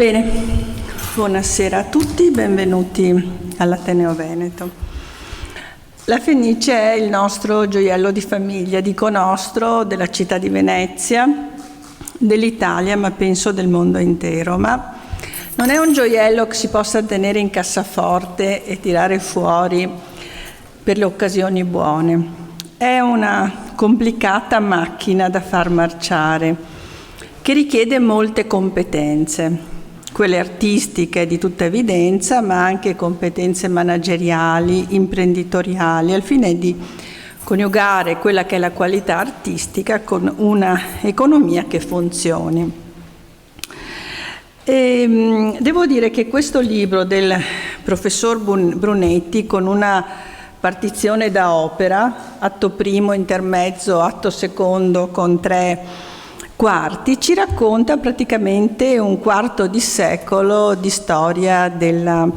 Bene, buonasera a tutti, benvenuti all'Ateneo Veneto. La Fenice è il nostro gioiello di famiglia, dico nostro, della città di Venezia, dell'Italia, ma penso del mondo intero. Ma non è un gioiello che si possa tenere in cassaforte e tirare fuori per le occasioni buone. È una complicata macchina da far marciare, che richiede molte competenze, quelle artistiche di tutta evidenza, ma anche competenze manageriali, imprenditoriali, al fine di coniugare quella che è la qualità artistica con una economia che funzioni. Devo dire che questo libro del professor Brunetti, con una partizione da opera, atto primo, intermezzo, atto secondo, con 3 quarti, ci racconta praticamente un quarto di secolo di storia della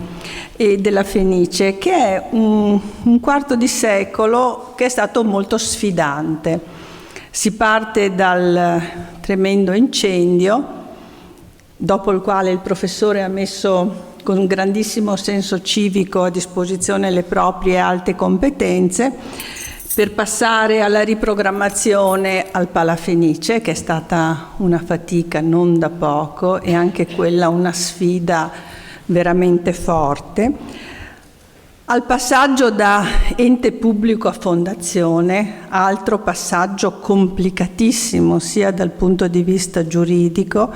Fenice, che è un quarto di secolo che è stato molto sfidante. Si parte dal tremendo incendio, dopo il quale il professore ha messo con un grandissimo senso civico a disposizione le proprie alte competenze, per passare alla riprogrammazione al Palafenice, che è stata una fatica non da poco e anche quella una sfida veramente forte, al passaggio da ente pubblico a fondazione, altro passaggio complicatissimo sia dal punto di vista giuridico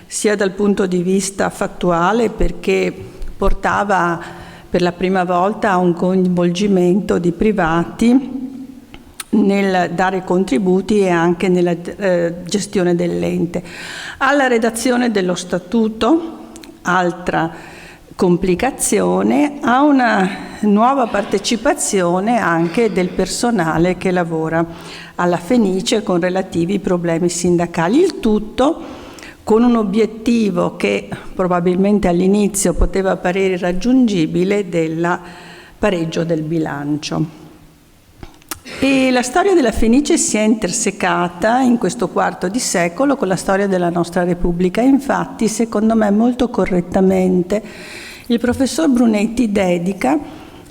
sia dal punto di vista fattuale, perché portava per la prima volta a un coinvolgimento di privati nel dare contributi e anche nella gestione dell'ente. Alla redazione dello statuto, altra complicazione, a una nuova partecipazione anche del personale che lavora alla Fenice con relativi problemi sindacali. Il tutto con un obiettivo che probabilmente all'inizio poteva apparire irraggiungibile, del pareggio del bilancio. E la storia della Fenice si è intersecata in questo quarto di secolo con la storia della nostra Repubblica. Infatti, secondo me molto correttamente, il professor Brunetti dedica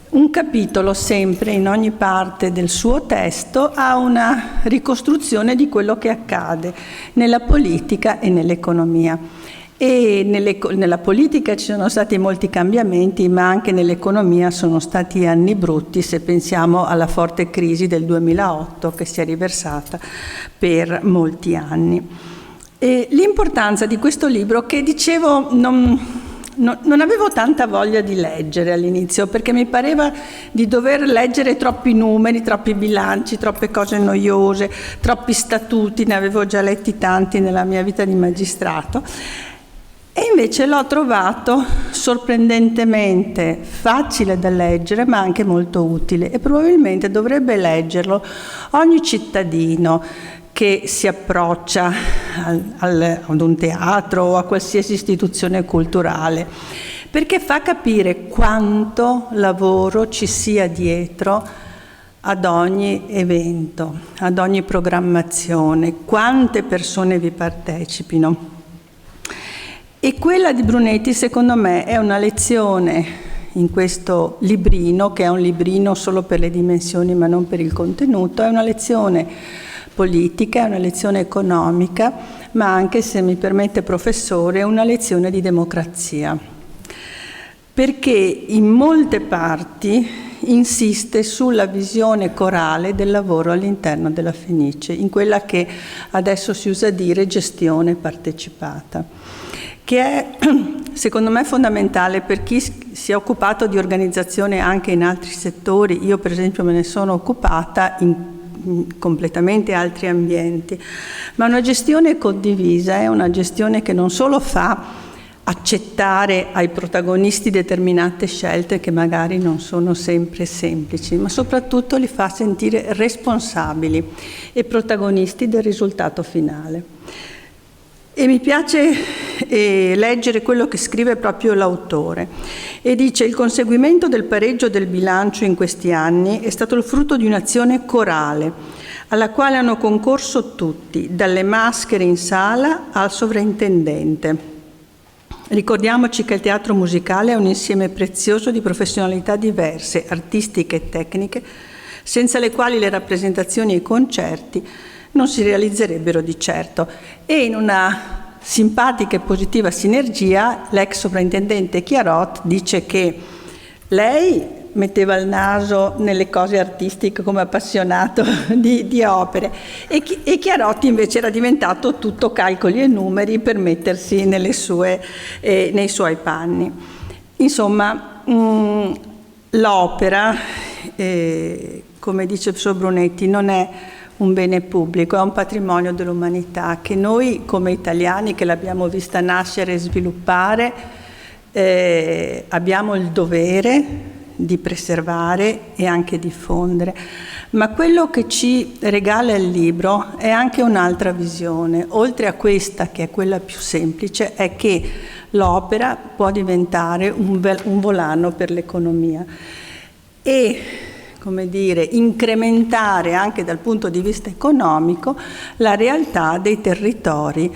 un capitolo sempre in ogni parte del suo testo a una ricostruzione di quello che accade nella politica e nell'economia. E nella politica ci sono stati molti cambiamenti, ma anche nell'economia sono stati anni brutti, se pensiamo alla forte crisi del 2008 che si è riversata per molti anni. E l'importanza di questo libro, che dicevo non avevo tanta voglia di leggere all'inizio, perché mi pareva di dover leggere troppi numeri, troppi bilanci, troppe cose noiose, troppi statuti, ne avevo già letti tanti nella mia vita di magistrato. E invece l'ho trovato sorprendentemente facile da leggere, ma anche molto utile, e probabilmente dovrebbe leggerlo ogni cittadino che si approccia ad un teatro o a qualsiasi istituzione culturale, perché fa capire quanto lavoro ci sia dietro ad ogni evento, ad ogni programmazione, quante persone vi partecipino. E quella di Brunetti, secondo me, è una lezione in questo librino, che è un librino solo per le dimensioni ma non per il contenuto, è una lezione politica, è una lezione economica, ma anche, se mi permette professore, è una lezione di democrazia. Perché in molte parti insiste sulla visione corale del lavoro all'interno della Fenice, in quella che adesso si usa dire gestione partecipata, che è secondo me fondamentale per chi si è occupato di organizzazione anche in altri settori. Io per esempio me ne sono occupata in completamente altri ambienti, ma una gestione condivisa è una gestione che non solo fa accettare ai protagonisti determinate scelte che magari non sono sempre semplici, ma soprattutto li fa sentire responsabili e protagonisti del risultato finale. E mi piace leggere quello che scrive proprio l'autore, e dice: il conseguimento del pareggio del bilancio in questi anni è stato il frutto di un'azione corale alla quale hanno concorso tutti, dalle maschere in sala al sovrintendente. Ricordiamoci che il teatro musicale è un insieme prezioso di professionalità diverse, artistiche e tecniche, senza le quali le rappresentazioni e i concerti non si realizzerebbero di certo. E in una simpatica e positiva sinergia, l'ex sovrintendente Chiarot dice che lei metteva il naso nelle cose artistiche come appassionato di opere e Chiarotti invece era diventato tutto calcoli e numeri per mettersi nei suoi panni. Insomma, l'opera, come dice il professor Brunetti, non è un bene pubblico, è un patrimonio dell'umanità che noi come italiani che l'abbiamo vista nascere e sviluppare abbiamo il dovere di preservare e anche diffondere. Ma quello che ci regala il libro è anche un'altra visione. Oltre a questa, che è quella più semplice, è che l'opera può diventare un volano per l'economia e, come dire, incrementare anche dal punto di vista economico la realtà dei territori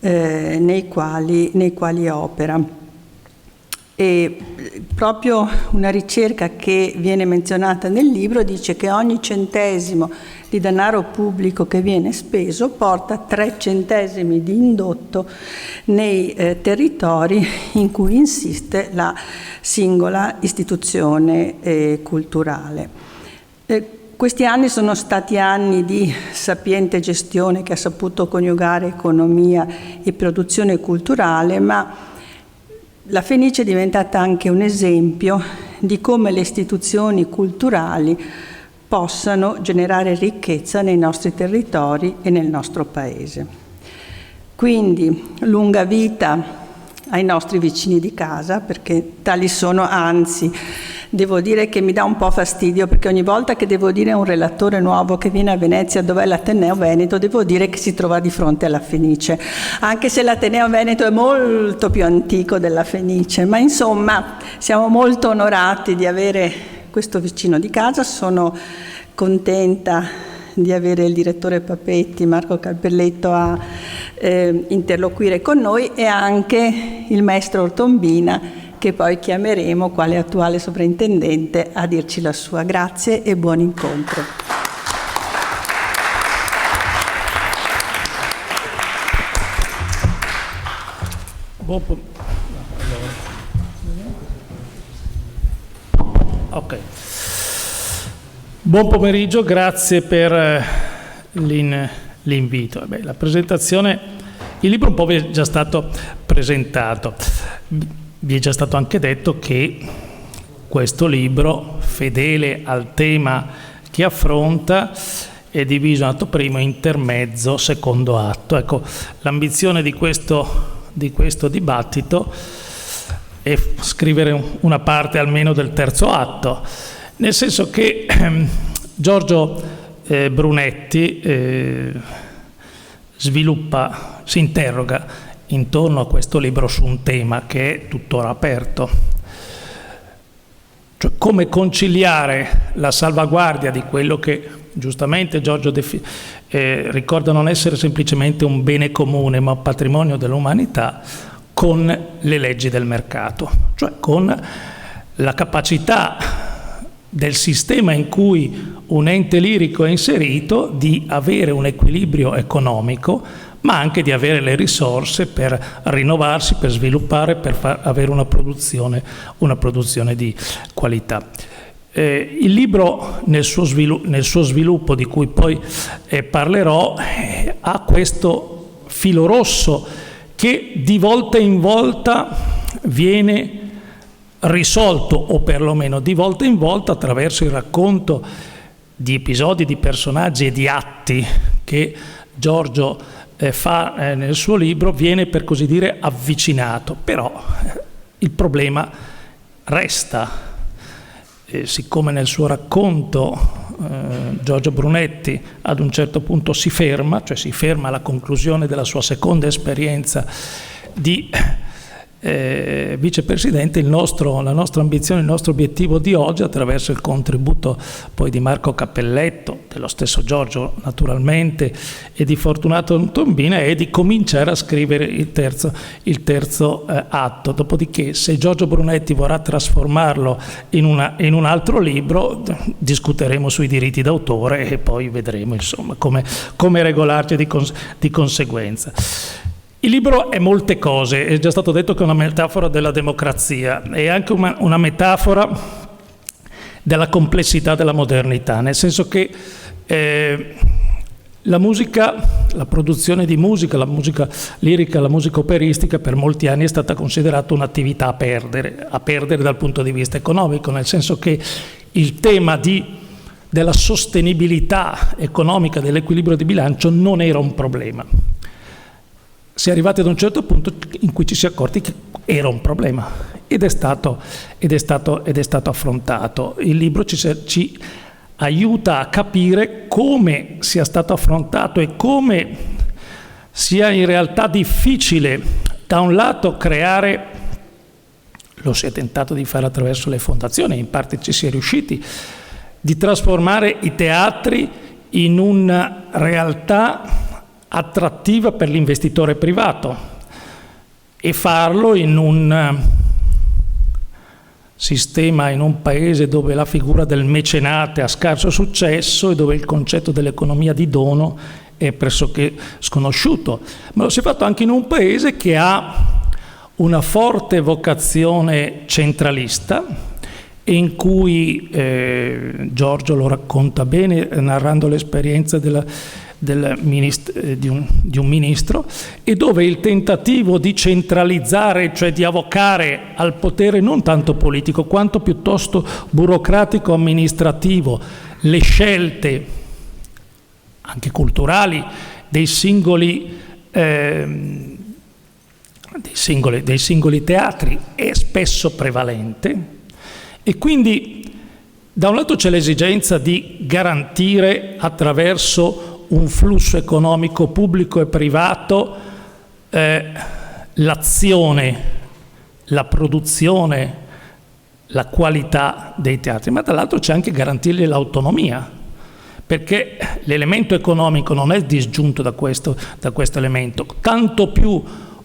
nei quali opera. E proprio una ricerca che viene menzionata nel libro dice che ogni centesimo di denaro pubblico che viene speso porta 3 centesimi di indotto nei territori in cui insiste la singola istituzione culturale. Questi anni sono stati anni di sapiente gestione che ha saputo coniugare economia e produzione culturale, ma la Fenice è diventata anche un esempio di come le istituzioni culturali possano generare ricchezza nei nostri territori e nel nostro paese. Quindi lunga vita ai nostri vicini di casa, perché tali sono, anzi, devo dire che mi dà un po' fastidio perché ogni volta che devo dire a un relatore nuovo che viene a Venezia dov'è l'Ateneo Veneto, devo dire che si trova di fronte alla Fenice, anche se l'Ateneo Veneto è molto più antico della Fenice, ma insomma siamo molto onorati di avere questo vicino di casa. Sono contenta di avere il direttore Papetti, Marco Carpelletto a interloquire con noi e anche il maestro Ortombina, che poi chiameremo quale attuale sovrintendente a dirci la sua. Grazie e buon incontro. Buon pomeriggio, grazie per l'invito. La presentazione, il libro un po' vi è già stato presentato. Vi è già stato anche detto che questo libro, fedele al tema che affronta, è diviso in atto primo, intermezzo, secondo atto. Ecco, l'ambizione di questo dibattito è scrivere una parte almeno del terzo atto, nel senso che Giorgio Brunetti si interroga intorno a questo libro su un tema che è tuttora aperto, cioè come conciliare la salvaguardia di quello che giustamente Giorgio ricorda non essere semplicemente un bene comune ma un patrimonio dell'umanità con le leggi del mercato, cioè con la capacità del sistema in cui un ente lirico è inserito di avere un equilibrio economico, ma anche di avere le risorse per rinnovarsi, per sviluppare, per avere una produzione di qualità. Il libro, nel suo sviluppo, di cui poi parlerò, ha questo filo rosso che di volta in volta viene risolto, o perlomeno di volta in volta, attraverso il racconto di episodi, di personaggi e di atti che Giorgio fa nel suo libro, viene per così dire avvicinato. Però il problema resta. Siccome nel suo racconto Giorgio Brunetti ad un certo punto si ferma alla conclusione della sua seconda esperienza di vicepresidente, la nostra ambizione, il nostro obiettivo di oggi, attraverso il contributo poi di Marco Cappelletto, dello stesso Giorgio naturalmente, e di Fortunato Tombina, è di cominciare a scrivere il terzo atto. Dopodiché, se Giorgio Brunetti vorrà trasformarlo in un altro libro, discuteremo sui diritti d'autore e poi vedremo insomma come regolarci di conseguenza. Il libro è molte cose, è già stato detto che è una metafora della democrazia, è anche una metafora della complessità della modernità, nel senso che la musica, la produzione di musica, la musica lirica, la musica operistica per molti anni è stata considerata un'attività a perdere dal punto di vista economico, nel senso che il tema della sostenibilità economica, dell'equilibrio di bilancio non era un problema. Si è arrivati ad un certo punto in cui ci si è accorti che era un problema ed è stato affrontato. Il libro ci aiuta a capire come sia stato affrontato e come sia in realtà difficile, da un lato, creare, lo si è tentato di fare attraverso le fondazioni, in parte ci si è riusciti, di trasformare i teatri in una realtà attrattiva per l'investitore privato e farlo in un sistema, in un paese dove la figura del mecenate ha scarso successo e dove il concetto dell'economia di dono è pressoché sconosciuto. Ma lo si è fatto anche in un paese che ha una forte vocazione centralista e in cui Giorgio lo racconta bene narrando l'esperienza di un ministro, e dove il tentativo di centralizzare, cioè di avvocare al potere non tanto politico quanto piuttosto burocratico amministrativo le scelte anche culturali dei singoli teatri è spesso prevalente. E quindi da un lato c'è l'esigenza di garantire attraverso un flusso economico pubblico e privato l'azione, la produzione, la qualità dei teatri, ma dall'altro c'è anche garantirgli l'autonomia, perché l'elemento economico non è disgiunto da questo elemento. Tanto più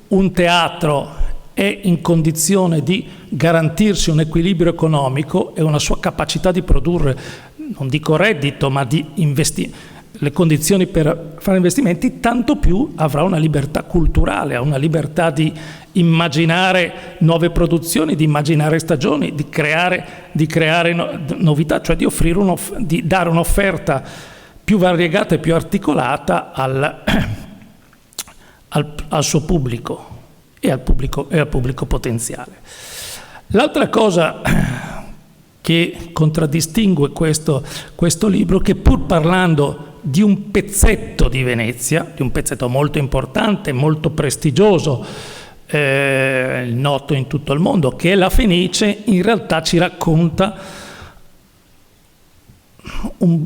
un teatro è in condizione di garantirsi un equilibrio economico e una sua capacità di produrre, non dico reddito, ma di le condizioni per fare investimenti, tanto più avrà una libertà culturale, ha una libertà di immaginare nuove produzioni, di immaginare stagioni, di creare novità, cioè di dare un'offerta più variegata e più articolata al suo pubblico e al pubblico potenziale. L'altra cosa che contraddistingue questo libro, che pur parlando di un pezzetto di Venezia, di un pezzetto molto importante, molto prestigioso, noto in tutto il mondo, che è la Fenice, in realtà ci racconta un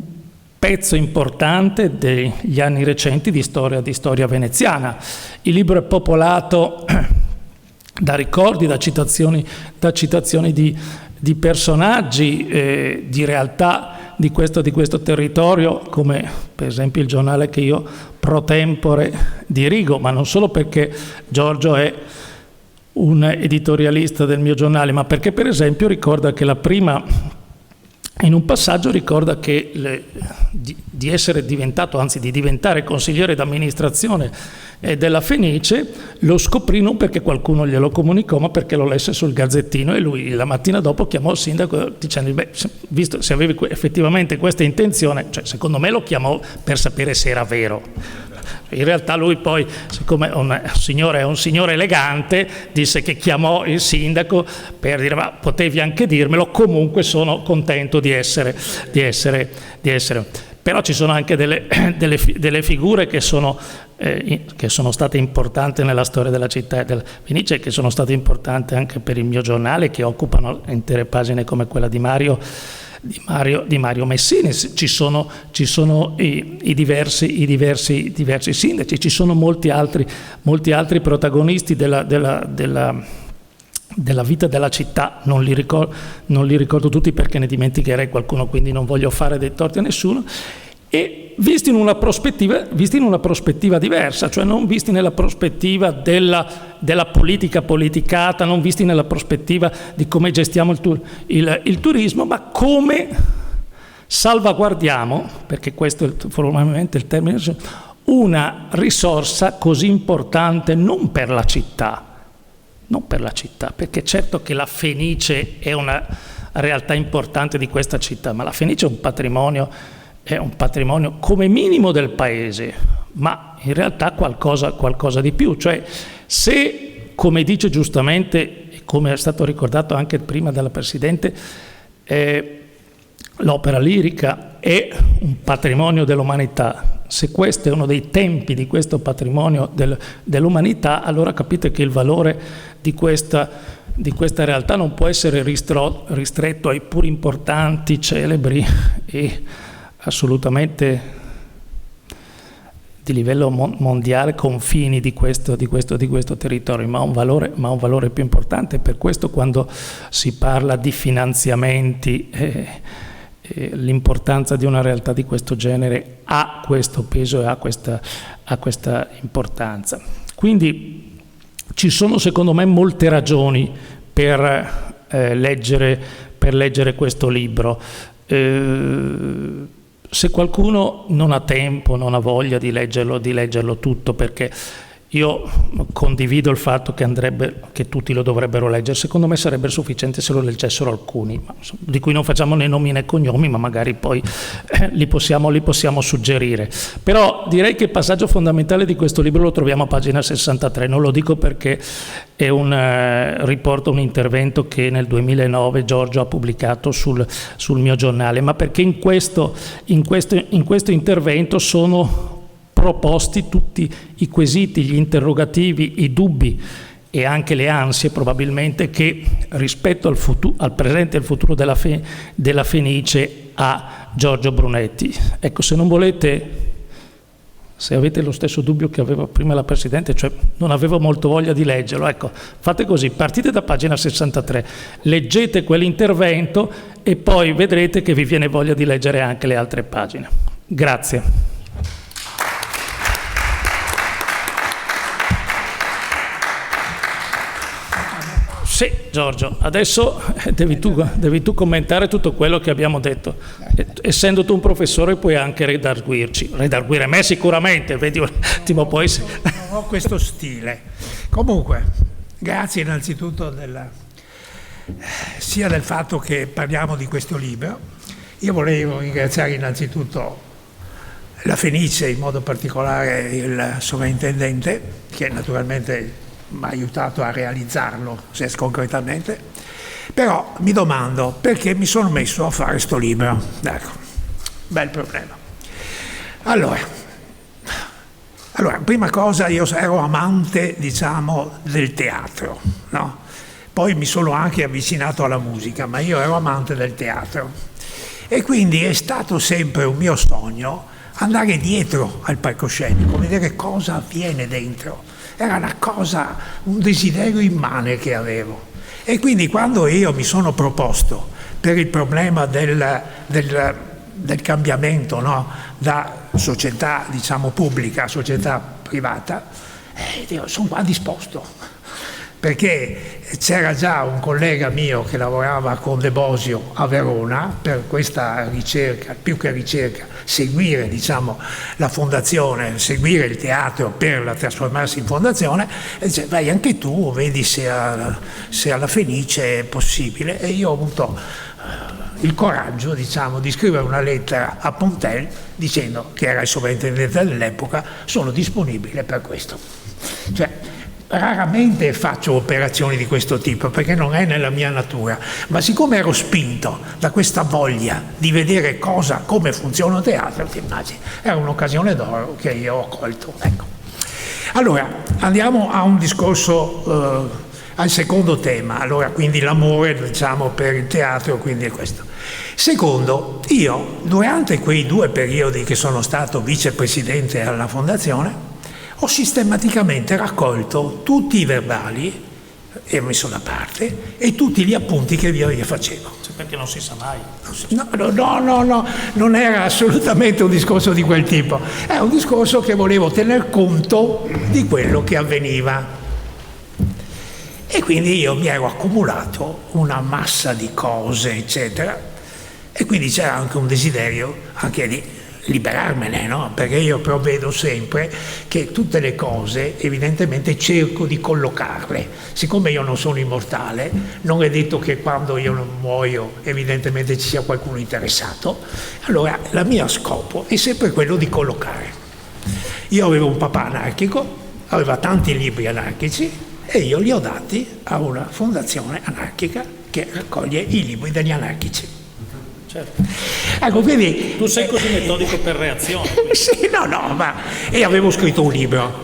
pezzo importante degli anni recenti di storia veneziana. Il libro è popolato da ricordi, da citazioni di personaggi, di realtà di questo territorio, come per esempio il giornale che io pro tempore dirigo, ma non solo perché Giorgio è un editorialista del mio giornale, ma perché per esempio ricorda che in un passaggio ricorda che di essere diventato, anzi di diventare consigliere d'amministrazione della Fenice, lo scoprì non perché qualcuno glielo comunicò, ma perché lo lesse sul Gazzettino, e lui la mattina dopo chiamò il sindaco dicendo: visto se avevi effettivamente questa intenzione, cioè secondo me lo chiamò per sapere se era vero. In realtà lui poi, siccome è un signore elegante, disse che chiamò il sindaco per dire: ma potevi anche dirmelo, comunque sono contento di essere. Però ci sono anche delle figure che sono state importanti nella storia della città della Fenice, che sono state importanti anche per il mio giornale, che occupano intere pagine come quella di Mario Messini. Ci sono i diversi sindaci, ci sono molti altri protagonisti della della vita della città, non li ricordo tutti perché ne dimenticherei qualcuno, quindi non voglio fare dei torti a nessuno, e visti in una prospettiva diversa, cioè non visti nella prospettiva della politica politicata, non visti nella prospettiva di come gestiamo il turismo, ma come salvaguardiamo, perché questo è formalmente il termine, una risorsa così importante non per la città, perché certo che la Fenice è una realtà importante di questa città, ma la Fenice è un patrimonio come minimo del paese, ma in realtà qualcosa di più. Cioè, se, come dice giustamente, e come è stato ricordato anche prima dalla Presidente, l'opera lirica è un patrimonio dell'umanità, se questo è uno dei tempi di questo patrimonio dell'umanità, allora capite che il valore di questa realtà non può essere ristretto ai pur importanti, celebri e assolutamente di livello mondiale confini di questo territorio, ma un valore più importante. Per questo quando si parla di finanziamenti, l'importanza di una realtà di questo genere ha questo peso e ha questa importanza. Quindi ci sono secondo me molte ragioni per leggere questo libro. Se qualcuno non ha tempo, non ha voglia di leggerlo tutto, perché io condivido il fatto che tutti lo dovrebbero leggere, secondo me sarebbe sufficiente se lo leggessero alcuni, di cui non facciamo né nomi né cognomi, ma magari poi li possiamo suggerire. Però direi che il passaggio fondamentale di questo libro lo troviamo a pagina 63, non lo dico perché è riporta un intervento che nel 2009 Giorgio ha pubblicato sul mio giornale, ma perché in questo intervento sono proposti tutti i quesiti, gli interrogativi, i dubbi e anche le ansie probabilmente che rispetto al presente e al futuro della Fenice ha Giorgio Brunetti. Ecco, se avete lo stesso dubbio che aveva prima la Presidente, cioè non avevo molto voglia di leggerlo, ecco, fate così, partite da pagina 63, leggete quell'intervento e poi vedrete che vi viene voglia di leggere anche le altre pagine. Grazie. Sì, Giorgio, adesso devi tu commentare tutto quello che abbiamo detto. Essendo tu un professore puoi anche redarguire me sicuramente, vedi un attimo poi. Non ho questo stile. Comunque, grazie innanzitutto sia del fatto che parliamo di questo libro. Io volevo ringraziare innanzitutto la Fenice, in modo particolare il sovrintendente, che naturalmente mi ha aiutato a realizzarlo concretamente, però mi domando perché mi sono messo a fare sto libro. Ecco, bel problema. Allora, prima cosa, io ero amante, del teatro, no? Poi mi sono anche avvicinato alla musica, ma io ero amante del teatro e quindi è stato sempre un mio sogno andare dietro al palcoscenico, vedere cosa avviene dentro. Era un desiderio immane che avevo. E quindi quando io mi sono proposto per il problema del cambiamento, no? Da società pubblica a società privata, sono qua disposto. Perché c'era già un collega mio che lavorava con De Bosio a Verona per questa ricerca, più che ricerca, seguire la fondazione, seguire il teatro per trasformarsi in fondazione, e dice vai anche tu, vedi se alla Fenice è possibile. E io ho avuto il coraggio di scrivere una lettera a Pontel dicendo, che era il sovrintendente dell'epoca, sono disponibile per questo. Raramente faccio operazioni di questo tipo perché non è nella mia natura, ma siccome ero spinto da questa voglia di vedere come funziona il teatro, ti immagini, era un'occasione d'oro che io ho colto. Ecco. Allora, andiamo a un discorso, al secondo tema, allora quindi l'amore per il teatro, quindi è questo. Secondo, io durante quei 2 periodi che sono stato vicepresidente alla fondazione, ho sistematicamente raccolto tutti i verbali e ho messo da parte, e tutti gli appunti che via via facevo. Perché non si sa mai. No, non era assolutamente un discorso di quel tipo, è un discorso che volevo tener conto di quello che avveniva. E quindi io mi ero accumulato una massa di cose, eccetera, e quindi c'era anche un desiderio anche di liberarmene, no? Perché io provvedo sempre che tutte le cose evidentemente cerco di collocarle. Siccome io non sono immortale, non è detto che quando io non muoio evidentemente ci sia qualcuno interessato, allora il mio scopo è sempre quello di collocare. Io avevo un papà anarchico, aveva tanti libri anarchici e io li ho dati a una fondazione anarchica che raccoglie i libri degli anarchici. Certo. Ecco, quindi, tu sei così metodico per reazione. Sì, e avevo scritto un libro.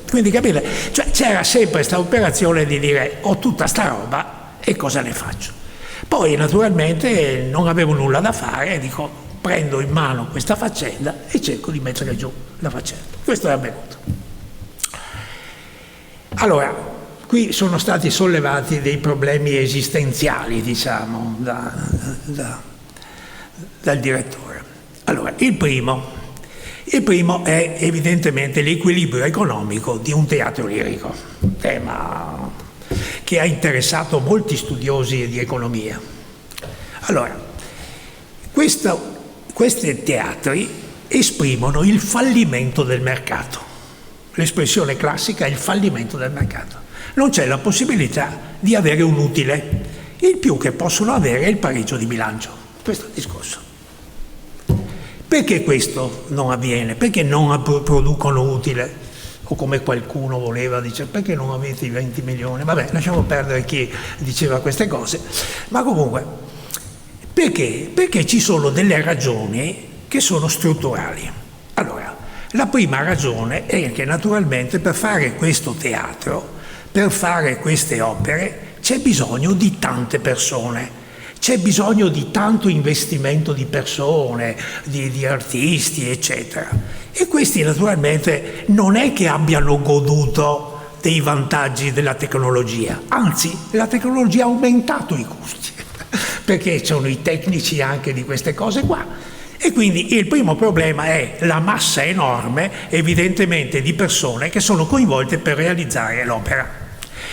Quindi capite? Cioè, c'era sempre questa operazione di dire ho tutta sta roba e cosa ne faccio? Poi naturalmente non avevo nulla da fare e dico prendo in mano questa faccenda e cerco di mettere giù la faccenda. Questo è avvenuto. Allora, qui sono stati sollevati dei problemi esistenziali, diciamo, dal direttore. Allora, il primo è evidentemente l'equilibrio economico di un teatro lirico, tema che ha interessato molti studiosi di economia. Allora, questi teatri esprimono il fallimento del mercato. L'espressione classica è il fallimento del mercato. Non c'è la possibilità di avere un utile. Il più che possono avere è il pareggio di bilancio. Questo è il discorso. Perché questo non avviene? Perché non producono utile? O come qualcuno voleva, dice, perché non avete i 20 milioni? Vabbè, lasciamo perdere chi diceva queste cose. Ma comunque, perché? Perché ci sono delle ragioni che sono strutturali. Allora, la prima ragione è che naturalmente per fare questo teatro, per fare queste opere c'è bisogno di tante persone, c'è bisogno di tanto investimento di persone, di artisti, eccetera. E questi naturalmente non è che abbiano goduto dei vantaggi della tecnologia, anzi la tecnologia ha aumentato i costi, perché sono i tecnici anche di queste cose qua. E quindi il primo problema è la massa enorme, evidentemente, di persone che sono coinvolte per realizzare l'opera.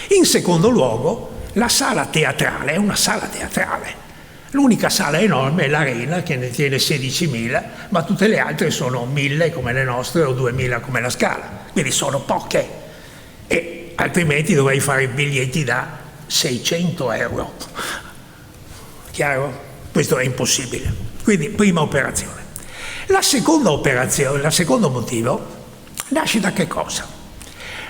In secondo luogo, la sala teatrale è una sala teatrale. L'unica sala enorme è l'Arena, che ne tiene 16.000, ma tutte le altre sono 1.000 come le nostre o 2.000 come la Scala. Quindi sono poche. E altrimenti dovrei fare biglietti da 600 euro. Chiaro? Questo è impossibile. Quindi, prima operazione. La seconda operazione, il secondo motivo, nasce da che cosa?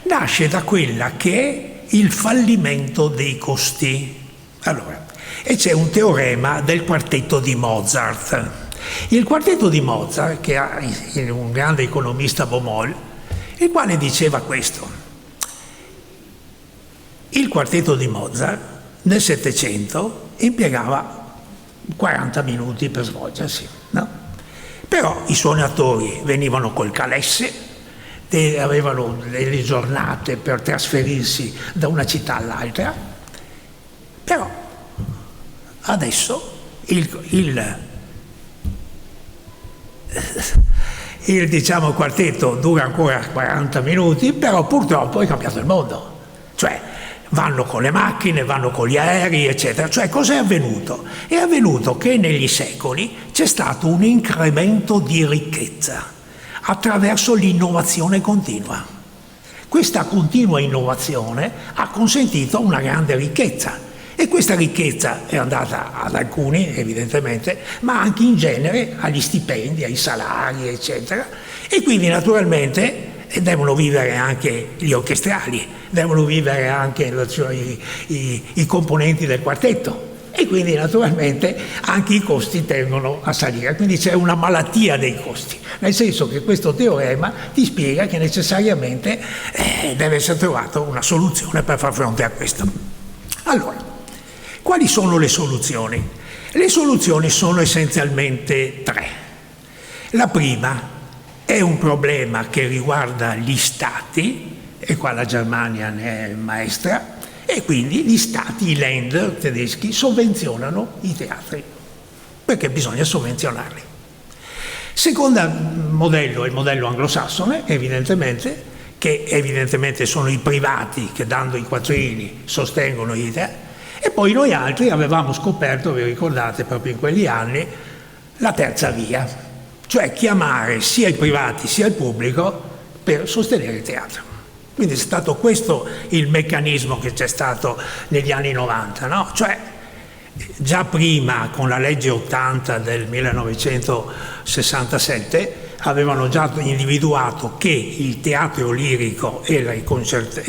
Nasce da quella che è il fallimento dei costi. Allora, e c'è un teorema del quartetto di Mozart. Il quartetto di Mozart, che ha un grande economista Baumol, il quale diceva questo. Il quartetto di Mozart nel Settecento impiegava 40 minuti per svolgersi, no? Però i suonatori venivano col calesse, avevano delle giornate per trasferirsi da una città all'altra, però adesso il diciamo, quartetto dura ancora 40 minuti, però purtroppo è cambiato il mondo. Cioè, vanno con le macchine, vanno con gli aerei, eccetera. Cioè, cos'è avvenuto? È avvenuto che negli secoli c'è stato un incremento di ricchezza attraverso l'innovazione continua. Questa continua innovazione ha consentito una grande ricchezza. E questa ricchezza è andata ad alcuni, evidentemente, ma anche in genere agli stipendi, ai salari, eccetera. E quindi, naturalmente, devono vivere anche gli orchestrali, devono vivere anche i componenti del quartetto. E quindi, naturalmente, anche i costi tendono a salire. Quindi c'è una malattia dei costi, nel senso che questo teorema ti spiega che necessariamente deve essere trovata una soluzione per far fronte a questo. Allora, quali sono le soluzioni? Le soluzioni sono essenzialmente tre. La prima è un problema che riguarda gli stati, e qua la Germania ne è maestra, e quindi gli stati, i Länder tedeschi, sovvenzionano i teatri, perché bisogna sovvenzionarli. Secondo modello è il modello anglosassone, che evidentemente sono i privati che dando i quattrini sostengono i teatri, e poi noi altri avevamo scoperto, vi ricordate, proprio in quegli anni, la terza via, cioè chiamare sia i privati sia il pubblico per sostenere il teatro. Quindi è stato questo il meccanismo che c'è stato negli anni 90, no? Cioè già prima con la legge 80 del 1967 avevano già individuato che il teatro lirico e i concerti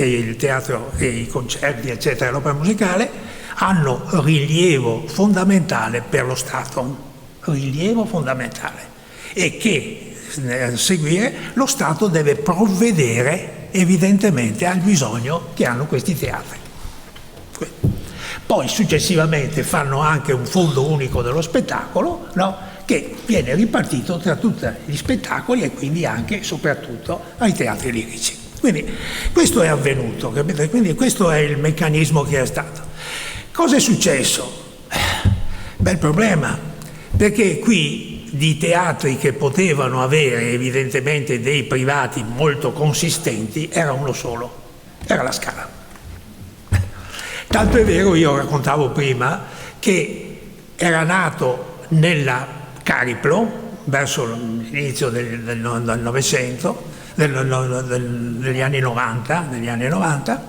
eccetera, l'opera musicale hanno rilievo fondamentale per lo Stato, rilievo fondamentale, e che a seguire lo Stato deve provvedere evidentemente al bisogno che hanno questi teatri. Poi successivamente fanno anche un fondo unico dello spettacolo, no? Che viene ripartito tra tutti gli spettacoli e quindi anche e soprattutto ai teatri lirici. Quindi questo è avvenuto, capite? Quindi questo è il meccanismo che è stato. Cosa è successo? Bel problema, perché qui di teatri che potevano avere evidentemente dei privati molto consistenti era uno solo, era la Scala. Tanto è vero, io raccontavo prima, che era nato nella Cariplo, verso l'inizio del Novecento, degli anni 90,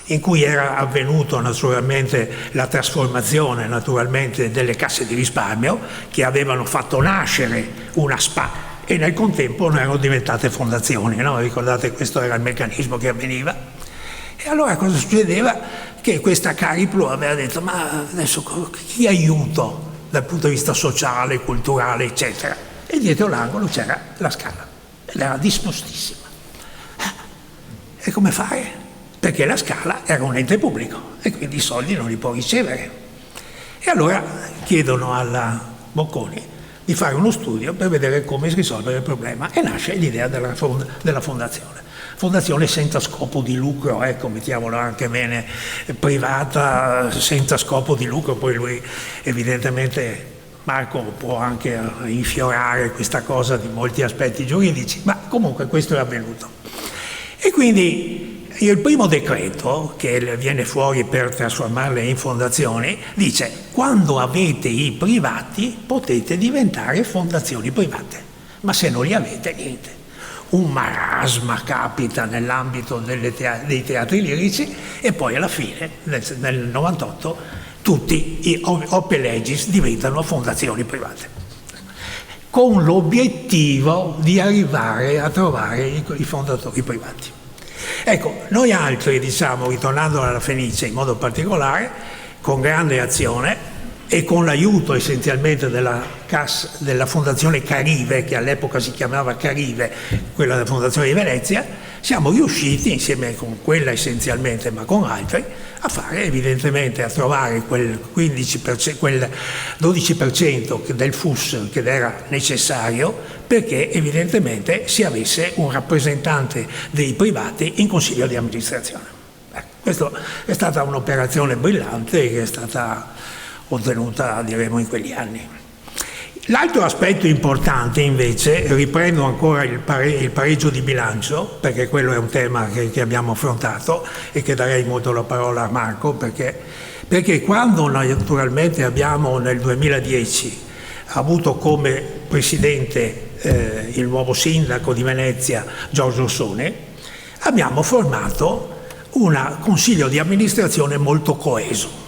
in cui era avvenuto naturalmente la trasformazione delle casse di risparmio che avevano fatto nascere una SPA e nel contempo non erano diventate fondazioni, no? Ricordate, questo era il meccanismo che avveniva. E allora cosa succedeva? Che questa Cariplo aveva detto: ma adesso chi aiuto dal punto di vista sociale, culturale, eccetera? E dietro l'angolo c'era la Scala ed era dispostissima. E come fare? Perché la Scala era un ente pubblico e quindi i soldi non li può ricevere. E allora chiedono alla Bocconi di fare uno studio per vedere come risolvere il problema, e nasce l'idea della fondazione. Fondazione senza scopo di lucro, ecco, mettiamolo anche bene, privata, senza scopo di lucro. Poi lui evidentemente, Marco, può anche infiorare questa cosa di molti aspetti giuridici, ma comunque questo è avvenuto. E quindi il primo decreto che viene fuori per trasformarle in fondazioni dice: quando avete i privati potete diventare fondazioni private, ma se non li avete, niente. Un marasma capita nell'ambito dei teatri lirici, e poi alla fine, nel 98, tutti i ope legis diventano fondazioni private, con l'obiettivo di arrivare a trovare i fondatori privati. Ecco, noi altri, diciamo, ritornando alla Fenice in modo particolare, con grande azione e con l'aiuto essenzialmente della Fondazione Carive, che all'epoca si chiamava Carive, quella della Fondazione di Venezia, siamo riusciti, insieme con quella essenzialmente, ma con altri, a fare evidentemente, a trovare quel 15%, quel 12% del FUS che era necessario perché evidentemente si avesse un rappresentante dei privati in consiglio di amministrazione. Questa è stata un'operazione brillante che è stata ottenuta, diremo, in quegli anni. L'altro aspetto importante invece, riprendo ancora il pareggio di bilancio, perché quello è un tema che abbiamo affrontato e che darei molto la parola a Marco, perché quando naturalmente abbiamo nel 2010 avuto come presidente il nuovo sindaco di Venezia Giorgio Ossone, abbiamo formato un consiglio di amministrazione molto coeso.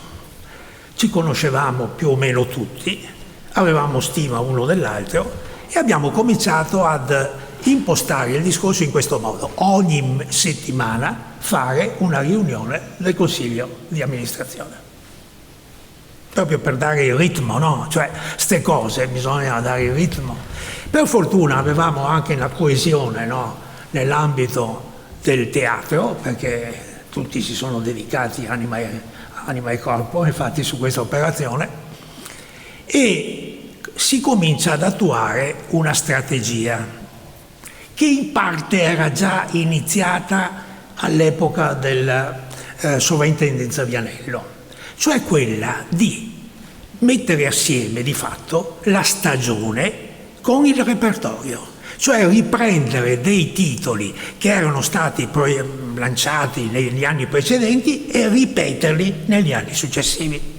Ci conoscevamo più o meno tutti, avevamo stima uno dell'altro e abbiamo cominciato ad impostare il discorso in questo modo: ogni settimana fare una riunione del consiglio di amministrazione, proprio per dare il ritmo, no? Cioè, ste cose bisogna dare il ritmo. Per fortuna avevamo anche una coesione, no? Nell'ambito del teatro, perché tutti si sono dedicati anima e corpo, infatti, su questa operazione, e si comincia ad attuare una strategia che in parte era già iniziata all'epoca della sovrintendenza Vianello, cioè quella di mettere assieme di fatto la stagione con il repertorio, cioè riprendere dei titoli che erano stati lanciati negli anni precedenti e ripeterli negli anni successivi.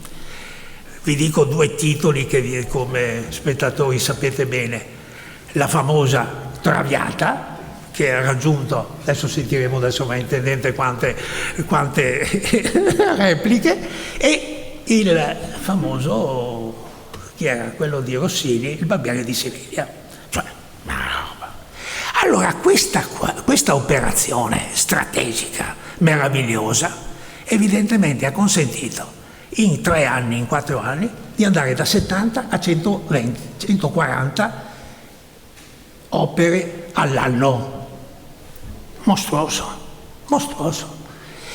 Vi dico 2 titoli che come spettatori sapete bene: la famosa Traviata, che ha raggiunto, adesso sentiremo dal sovrintendente quante repliche, e il famoso, chi era? Quello di Rossini, Il Barbiere di Siviglia. Cioè, una roba. Allora questa operazione strategica meravigliosa evidentemente ha consentito in 3 anni, in 4 anni, di andare da 70 a 120, 140 opere all'anno. Mostruoso, mostruoso.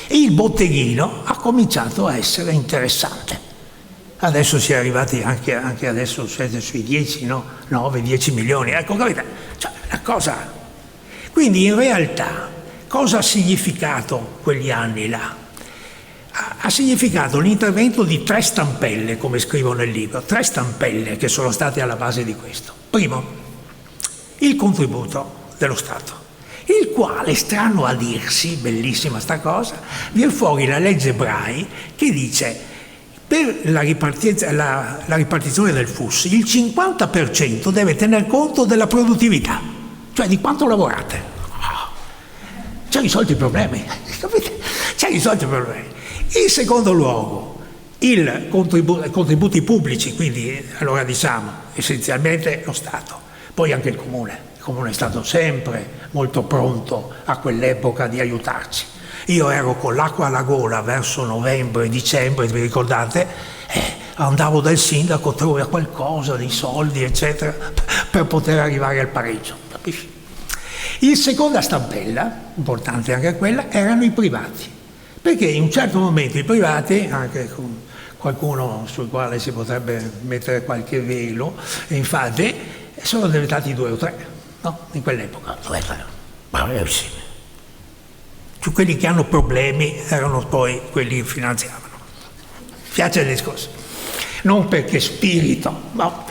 E il botteghino ha cominciato a essere interessante. Adesso si è arrivati anche adesso, siete sui 10, no? 9-10 milioni, ecco, capite? Cioè, una cosa. Quindi in realtà cosa ha significato quegli anni là? Ha significato l'intervento di 3 stampelle, come scrivo nel libro, 3 stampelle che sono state alla base di questo. Primo, il contributo dello Stato, il quale, strano a dirsi, bellissima sta cosa, viene fuori la legge Bray che dice per la ripartizione del FUS il 50% deve tener conto della produttività, cioè di quanto lavorate. Ci ha risolto i problemi, capite? Ci ha risolto i problemi. In secondo luogo, i contributi pubblici, quindi allora diciamo essenzialmente lo Stato, poi anche il Comune. Il Comune è stato sempre molto pronto a quell'epoca di aiutarci. Io ero con l'acqua alla gola verso novembre, dicembre, vi ricordate? Andavo dal sindaco, trovare qualcosa, dei soldi, eccetera, per poter arrivare al pareggio, capisci? La seconda stampella, importante anche quella, erano i privati. Perché in un certo momento i privati, anche con qualcuno sul quale si potrebbe mettere qualche velo, infatti sono diventati 2 o 3, no? In quell'epoca, 2 o 3, bravissimi. Cioè, quelli che hanno problemi erano poi quelli che finanziavano. Piace il discorso. Non perché spirito, no?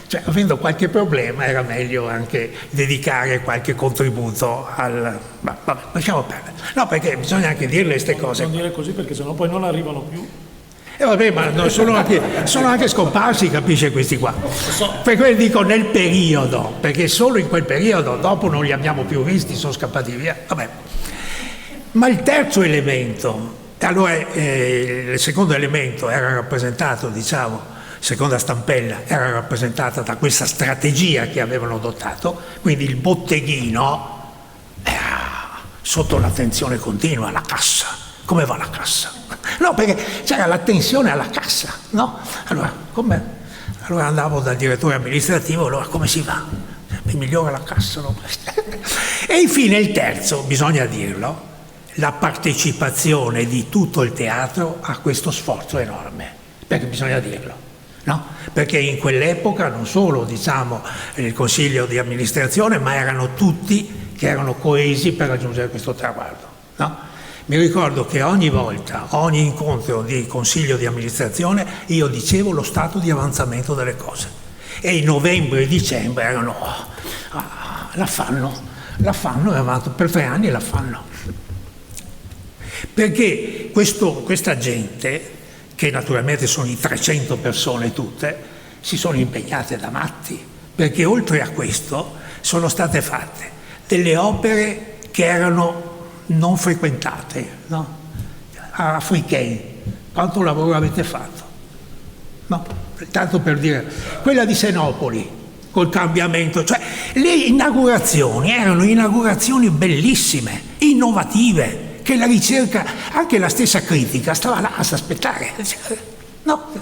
Cioè, avendo qualche problema era meglio anche dedicare qualche contributo al... Vabbè, lasciamo perdere. No, perché bisogna anche dirle queste cose. Non dire così perché sennò poi non arrivano più. E vabbè, ma no, sono anche scomparsi, capisce, questi qua. Per quello dico nel periodo, perché solo in quel periodo, dopo non li abbiamo più visti, sono scappati via. Vabbè. Ma il terzo elemento, allora il secondo elemento era rappresentato, diciamo, seconda stampella era rappresentata da questa strategia che avevano adottato, quindi il botteghino era sotto l'attenzione continua, la cassa. Come va la cassa? No, perché c'era l'attenzione alla cassa, no? Allora andavo dal direttore amministrativo, allora come si va? Mi migliora la cassa, no? E infine il terzo, bisogna dirlo, la partecipazione di tutto il teatro a questo sforzo enorme, perché bisogna dirlo, no? Perché in quell'epoca non solo, diciamo, il consiglio di amministrazione, ma erano tutti che erano coesi per raggiungere questo traguardo, no? Mi ricordo che ogni volta, ogni incontro di consiglio di amministrazione, io dicevo lo stato di avanzamento delle cose. E in novembre e dicembre erano, la fanno, per 3 anni la fanno. Perché questa gente, che naturalmente sono i 300 persone tutte, si sono impegnate da matti, perché oltre a questo sono state fatte delle opere che erano non frequentate, no? A Frichen, quanto lavoro avete fatto? No? Tanto per dire, quella di Senopoli, col cambiamento, cioè le inaugurazioni erano inaugurazioni bellissime, innovative, che la ricerca, anche la stessa critica, stava là ad aspettare. No?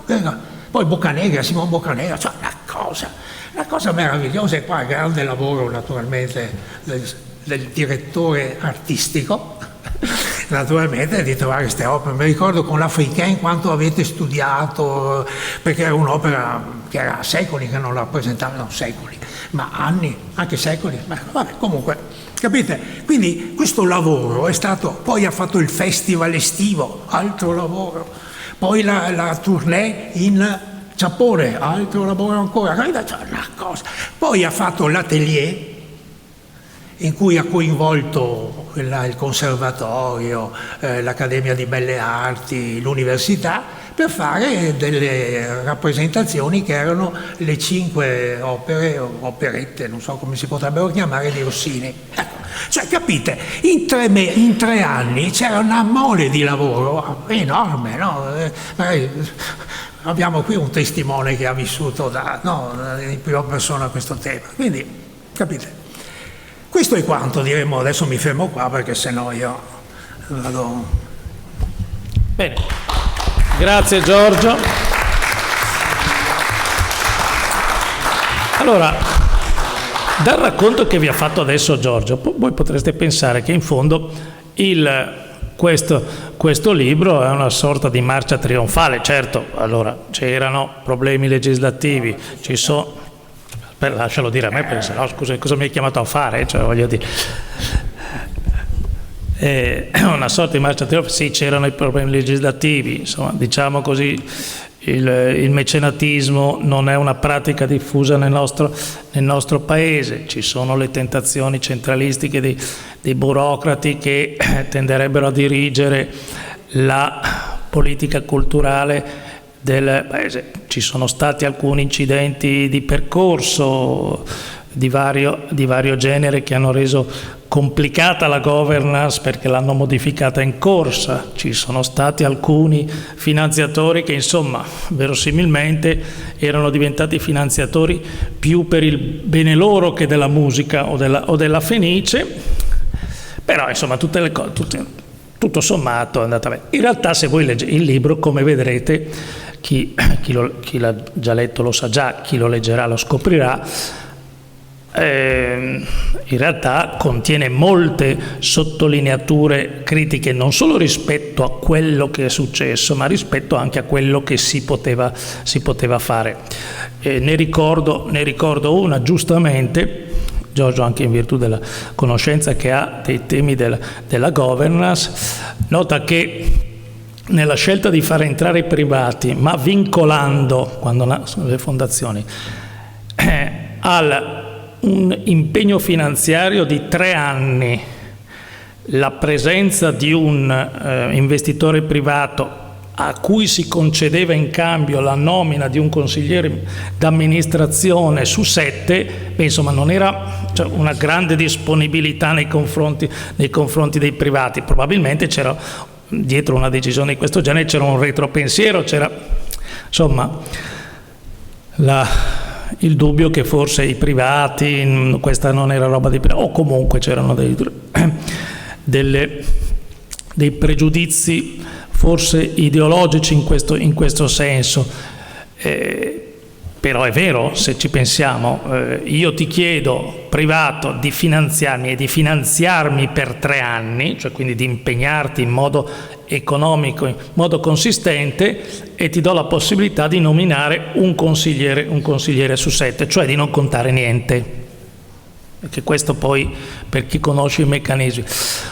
Poi Boccanegra, Simone Boccanegra, cioè una cosa meravigliosa, e qua il grande lavoro naturalmente del direttore artistico, naturalmente di trovare queste opere. Mi ricordo con l'Africain quanto avete studiato, perché era un'opera che era secoli che non la presentavano, non secoli, ma anni, anche secoli, ma vabbè, comunque, capite? Quindi questo lavoro è stato, poi ha fatto il festival estivo, altro lavoro, poi la tournée in Giappone, altro lavoro ancora, cioè una cosa. Poi ha fatto l'atelier in cui ha coinvolto il conservatorio, l'Accademia di Belle Arti, l'università, per fare delle rappresentazioni che erano le 5 opere o operette, non so come si potrebbero chiamare, di Rossini. Ecco. Cioè, capite, in 3 anni c'era una mole di lavoro enorme, no? Abbiamo qui un testimone che ha vissuto in prima persona questo tema, quindi capite. Questo è quanto diremo, adesso mi fermo qua perché sennò io vado. Bene, grazie Giorgio. Allora, dal racconto che vi ha fatto adesso Giorgio, voi potreste pensare che in fondo questo libro è una sorta di marcia trionfale. Certo, allora c'erano problemi legislativi, ci sono. Lascialo dire a me, pensa, no, scusa, cosa mi hai chiamato a fare? Cioè, voglio dire, una sorta di marcia trionfale. Sì, c'erano i problemi legislativi, insomma, diciamo così, il mecenatismo non è una pratica diffusa nel nostro paese, ci sono le tentazioni centralistiche dei burocrati che tenderebbero a dirigere la politica culturale del paese. Ci sono stati alcuni incidenti di percorso di vario genere che hanno reso complicata la governance perché l'hanno modificata in corsa. Ci sono stati alcuni finanziatori che insomma verosimilmente erano diventati finanziatori più per il bene loro che della musica o della Fenice, però insomma tutte le cose, tutto sommato è andata bene. In realtà se voi leggete il libro, come vedrete, chi l'ha già letto lo sa già, chi lo leggerà lo scoprirà, in realtà contiene molte sottolineature critiche non solo rispetto a quello che è successo, ma rispetto anche a quello che si poteva fare. Ne ricordo una, giustamente, Giorgio, anche in virtù della conoscenza che ha dei temi della governance, nota che nella scelta di fare entrare i privati, ma vincolando, quando nascono le fondazioni, un impegno finanziario di 3 anni, la presenza di un investitore privato a cui si concedeva in cambio la nomina di un consigliere d'amministrazione su 7, insomma non era una grande disponibilità nei confronti dei privati. Probabilmente c'era dietro una decisione di questo genere, c'era un retropensiero, c'era insomma il dubbio che forse i privati, questa non era roba di privati, o comunque c'erano dei pregiudizi forse ideologici in questo senso. Però è vero, se ci pensiamo, io ti chiedo, privato, di finanziarmi e di finanziarmi per 3 anni, cioè quindi di impegnarti in modo economico, in modo consistente, e ti do la possibilità di nominare un consigliere su 7, cioè di non contare niente. Perché questo poi, per chi conosce i meccanismi.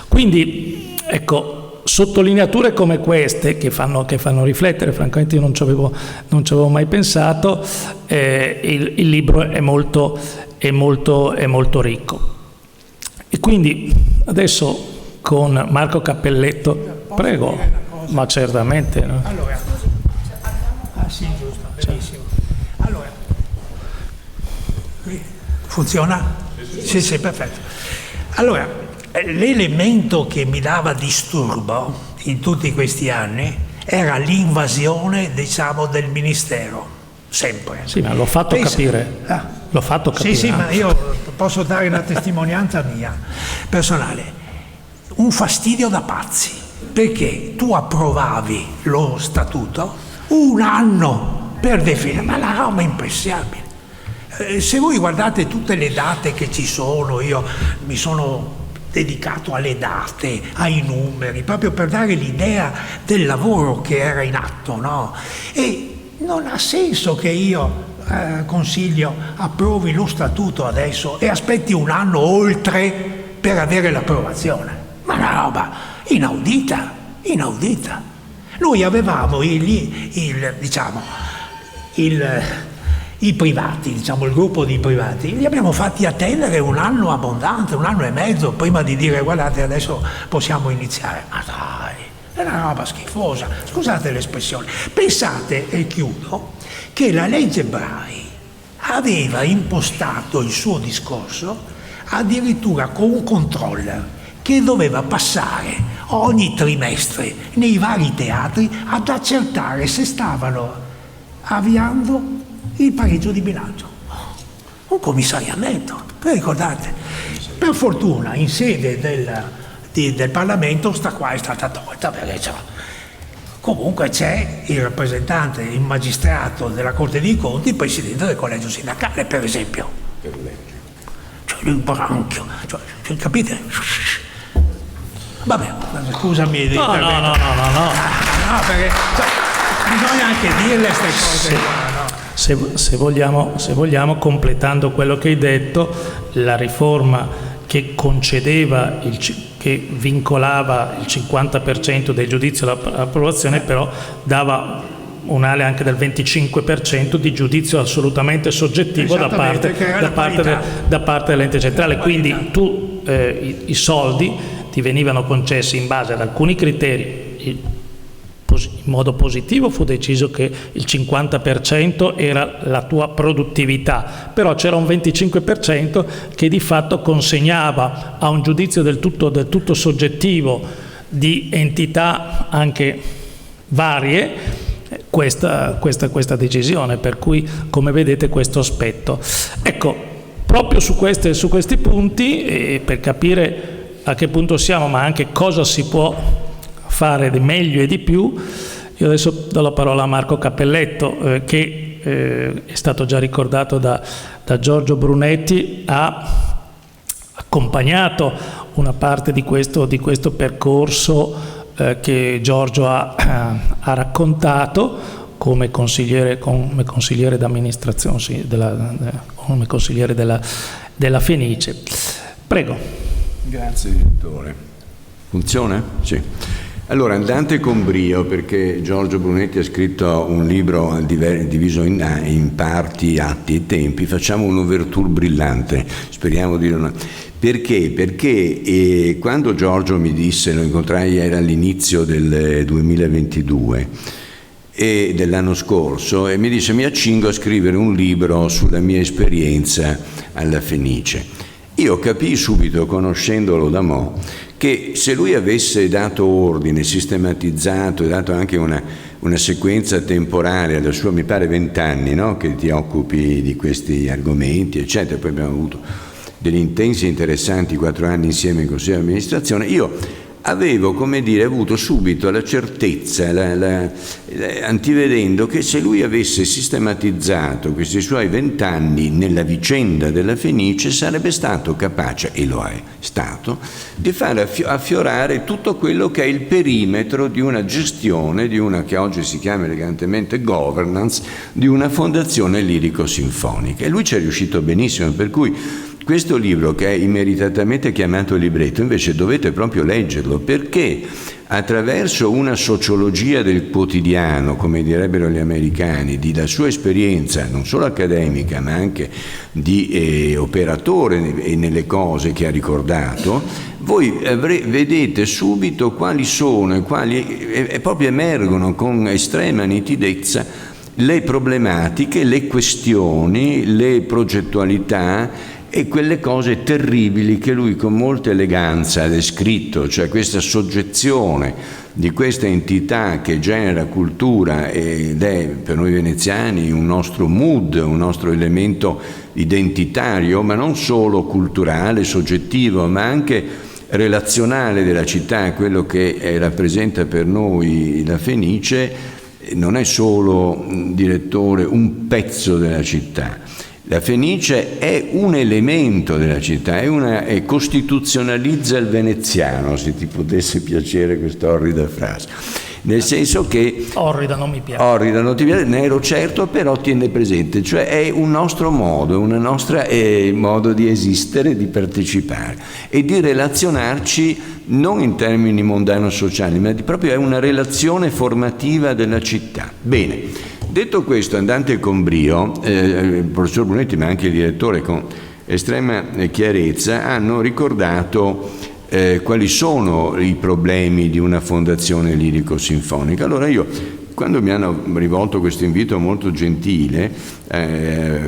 Quindi, ecco, sottolineature come queste che fanno riflettere, francamente io non ci avevo mai pensato. Il libro è molto ricco. E quindi adesso con Marco Cappelletto, prego, ma certamente. No? Allora, sì, giusto, benissimo. Allora, funziona? Sì, perfetto. Allora, l'elemento che mi dava disturbo in tutti questi anni era l'invasione, diciamo, del Ministero, sempre. Sì, ma l'ho fatto capire. L'ho fatto capire. Sì, ma io posso dare una testimonianza mia, personale. Un fastidio da pazzi, perché tu approvavi lo statuto 1 anno per definire, ma la roba è impressiabile. Se voi guardate tutte le date che ci sono, io mi sono dedicato alle date, ai numeri, proprio per dare l'idea del lavoro che era in atto, no? E non ha senso che io, Consiglio, approvi lo statuto adesso e aspetti un anno oltre per avere l'approvazione. Ma una roba inaudita, inaudita. Noi avevamo i privati, diciamo il gruppo di privati, li abbiamo fatti attendere un anno abbondante, 1 anno e mezzo, prima di dire guardate adesso possiamo iniziare. Ma dai, è una roba schifosa, scusate l'espressione. Pensate, e chiudo, che la legge Bray aveva impostato il suo discorso addirittura con un controller che doveva passare ogni trimestre nei vari teatri ad accertare se stavano avviando il pareggio di bilancio. Un commissariamento, ricordate? Per fortuna in sede del Parlamento sta qua è stata tolta, perché comunque c'è il rappresentante, il magistrato della Corte dei Conti, il presidente del collegio sindacale, per esempio. Per legge. Cioè il branchio, cioè, capite? Vabbè, scusami. No, perché bisogna anche dirle queste cose qua, no? Se vogliamo, completando quello che hai detto, la riforma che concedeva, che vincolava il 50% del giudizio all'approvazione, però dava un'area anche del 25% di giudizio assolutamente soggettivo da parte dell'ente centrale. Quindi i soldi ti venivano concessi in base ad alcuni criteri. In modo positivo fu deciso che il 50% era la tua produttività, però c'era un 25% che di fatto consegnava a un giudizio del tutto soggettivo di entità anche varie questa decisione, per cui come vedete questo aspetto. Ecco, proprio su questi punti, per capire a che punto siamo, ma anche cosa si può fare di meglio e di più, io adesso do la parola a Marco Cappelletto, che è stato già ricordato da Giorgio Brunetti, ha accompagnato una parte di questo percorso che Giorgio ha raccontato come consigliere d'amministrazione, come consigliere della Fenice. Prego. Grazie direttore. Funziona? Sì. Allora, andante con brio, perché Giorgio Brunetti ha scritto un libro diviso in parti, atti e tempi. Facciamo un'ouverture brillante, speriamo di non... Perché? Perché quando Giorgio mi disse, lo incontrai, era all'inizio del 2022 e dell'anno scorso, e mi disse: mi accingo a scrivere un libro sulla mia esperienza alla Fenice. Io capii subito, conoscendolo da mo', che se lui avesse dato ordine, sistematizzato e dato anche una sequenza temporale da suo, mi pare 20 anni, no? Che ti occupi di questi argomenti, eccetera, poi abbiamo avuto degli intensi e interessanti 4 anni insieme in consiglio di amministrazione, io avevo, come dire, avuto subito la certezza, antivedendo che se lui avesse sistematizzato questi suoi 20 anni nella vicenda della Fenice, sarebbe stato capace, e lo è stato, di fare affiorare tutto quello che è il perimetro di una gestione, di una che oggi si chiama elegantemente governance, di una fondazione lirico-sinfonica. E lui ci è riuscito benissimo, per cui questo libro, che è immeritatamente chiamato libretto, invece dovete proprio leggerlo, perché attraverso una sociologia del quotidiano, come direbbero gli americani, la sua esperienza non solo accademica ma anche di operatore nelle cose che ha ricordato, voi vedete subito quali sono e proprio emergono con estrema nitidezza le problematiche, le questioni, le progettualità e quelle cose terribili che lui con molta eleganza ha descritto, cioè questa soggezione di questa entità che genera cultura ed è per noi veneziani un nostro mood, un nostro elemento identitario, ma non solo culturale, soggettivo, ma anche relazionale della città. Quello che rappresenta per noi la Fenice non è solo, direttore, un pezzo della città. La Fenice è un elemento della città, è costituzionalizza il veneziano, se ti potesse piacere questa orrida frase. Nel senso che... Orrida non mi piace. Orrida non ti piace, ne ero certo, però tiene presente, cioè è un nostro modo, una nostra modo di esistere, di partecipare e di relazionarci non in termini mondano-sociali, ma proprio è una relazione formativa della città. Bene, detto questo, andante con brio, il professor Brunetti, ma anche il direttore con estrema chiarezza, hanno ricordato quali sono i problemi di una fondazione lirico-sinfonica. Allora io, quando mi hanno rivolto questo invito molto gentile,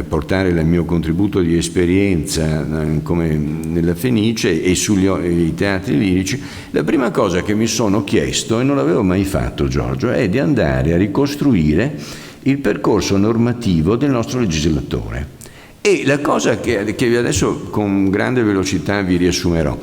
portare il mio contributo di esperienza come nella Fenice e sugli teatri lirici, la prima cosa che mi sono chiesto, e non l'avevo mai fatto Giorgio, è di andare a ricostruire il percorso normativo del nostro legislatore. E la cosa che adesso con grande velocità vi riassumerò,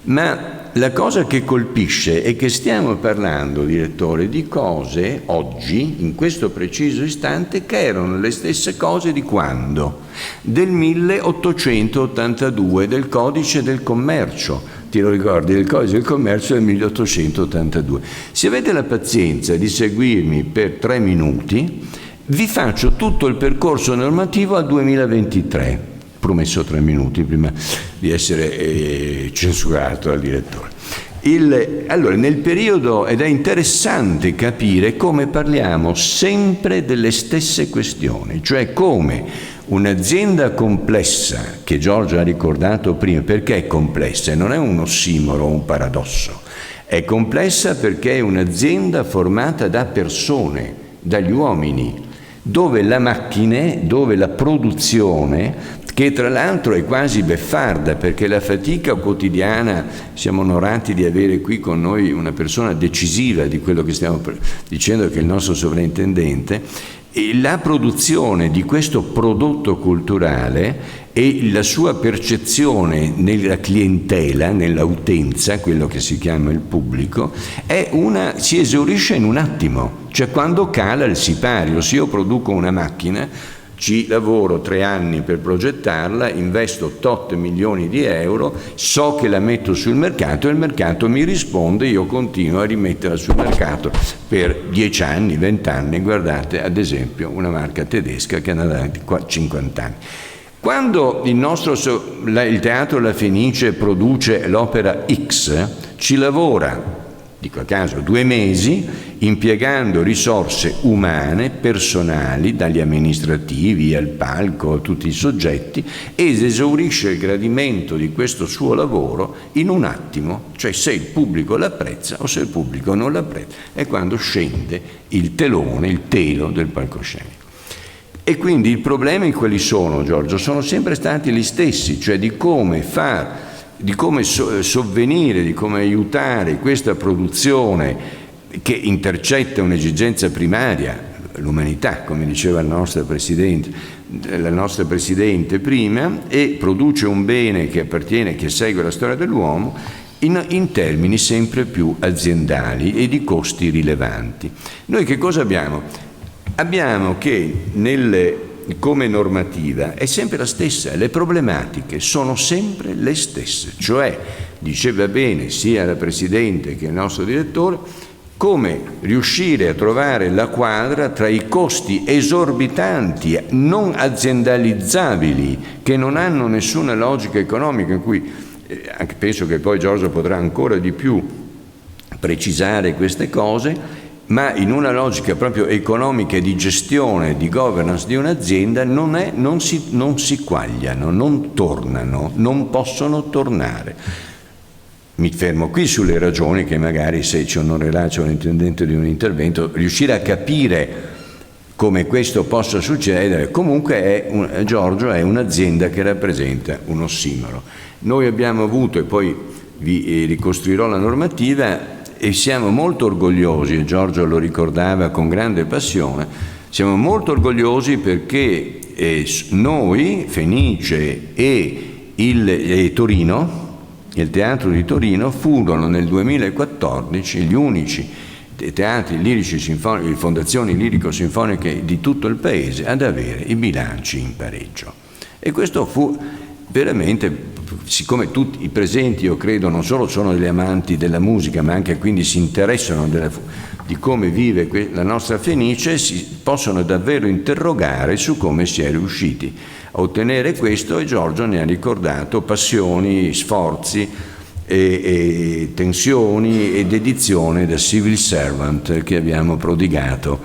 ma la cosa che colpisce è che stiamo parlando, direttore, di cose oggi, in questo preciso istante, che erano le stesse cose di quando? Del 1882, del Codice del Commercio. Ti lo ricordi? Il Codice del Commercio del 1882. Se avete la pazienza di seguirmi per 3 minuti, vi faccio tutto il percorso normativo al 2023. Promesso 3 minuti prima di essere censurato dal direttore. Allora, nel periodo, ed è interessante capire come parliamo sempre delle stesse questioni, cioè come un'azienda complessa, che Giorgio ha ricordato prima, perché è complessa? Non è un ossimoro o un paradosso, è complessa perché è un'azienda formata da persone, dagli uomini, dove la macchina, dove la produzione, che tra l'altro è quasi beffarda, perché la fatica quotidiana, siamo onorati di avere qui con noi una persona decisiva di quello che stiamo dicendo, che è il nostro sovrintendente, e la produzione di questo prodotto culturale e la sua percezione nella clientela, nell'utenza, quello che si chiama il pubblico, si esaurisce in un attimo, cioè quando cala il sipario. Se io produco una macchina, ci lavoro 3 anni per progettarla, investo tot milioni di euro, so che la metto sul mercato e il mercato mi risponde, io continuo a rimetterla sul mercato per 10 anni, 20 anni. Guardate ad esempio una marca tedesca che è andata avanti 50 anni. Quando il Teatro La Fenice produce l'opera X, ci lavora, dico a caso, 2 mesi, impiegando risorse umane, personali, dagli amministrativi al palco, a tutti i soggetti, ed esaurisce il gradimento di questo suo lavoro in un attimo, cioè se il pubblico l'apprezza o se il pubblico non l'apprezza, è quando scende il telone, il telo del palcoscenico. E quindi i problemi quali sono, Giorgio? Sono sempre stati gli stessi, cioè di come sovvenire, di come aiutare questa produzione che intercetta un'esigenza primaria, l'umanità, come diceva la nostra Presidente prima, e produce un bene che segue la storia dell'uomo in termini sempre più aziendali e di costi rilevanti. Noi che cosa abbiamo? Abbiamo che come normativa è sempre la stessa, le problematiche sono sempre le stesse, cioè diceva bene sia la Presidente che il nostro direttore, come riuscire a trovare la quadra tra i costi esorbitanti, non aziendalizzabili, che non hanno nessuna logica economica, in cui anche penso che poi Giorgio potrà ancora di più precisare queste cose, ma in una logica proprio economica e di gestione, di governance di un'azienda, non si quagliano, non tornano, non possono tornare. Mi fermo qui sulle ragioni che magari, se ci onorerà l'intendente di un intervento, riuscire a capire come questo possa succedere. Comunque Giorgio è un'azienda che rappresenta un ossimoro. Noi abbiamo avuto, e poi vi ricostruirò la normativa, e siamo molto orgogliosi, e Giorgio lo ricordava con grande passione, siamo molto orgogliosi perché noi, Fenice e Torino, il Teatro di Torino, furono nel 2014 gli unici teatri lirici sinfonici, fondazioni lirico-sinfoniche di tutto il paese ad avere i bilanci in pareggio. E questo fu veramente, siccome tutti i presenti, io credo, non solo sono degli amanti della musica, ma anche quindi si interessano di come vive la nostra Fenice, si possono davvero interrogare su come si è riusciti a ottenere questo, e Giorgio ne ha ricordato passioni, sforzi e tensioni e dedizione da civil servant che abbiamo prodigato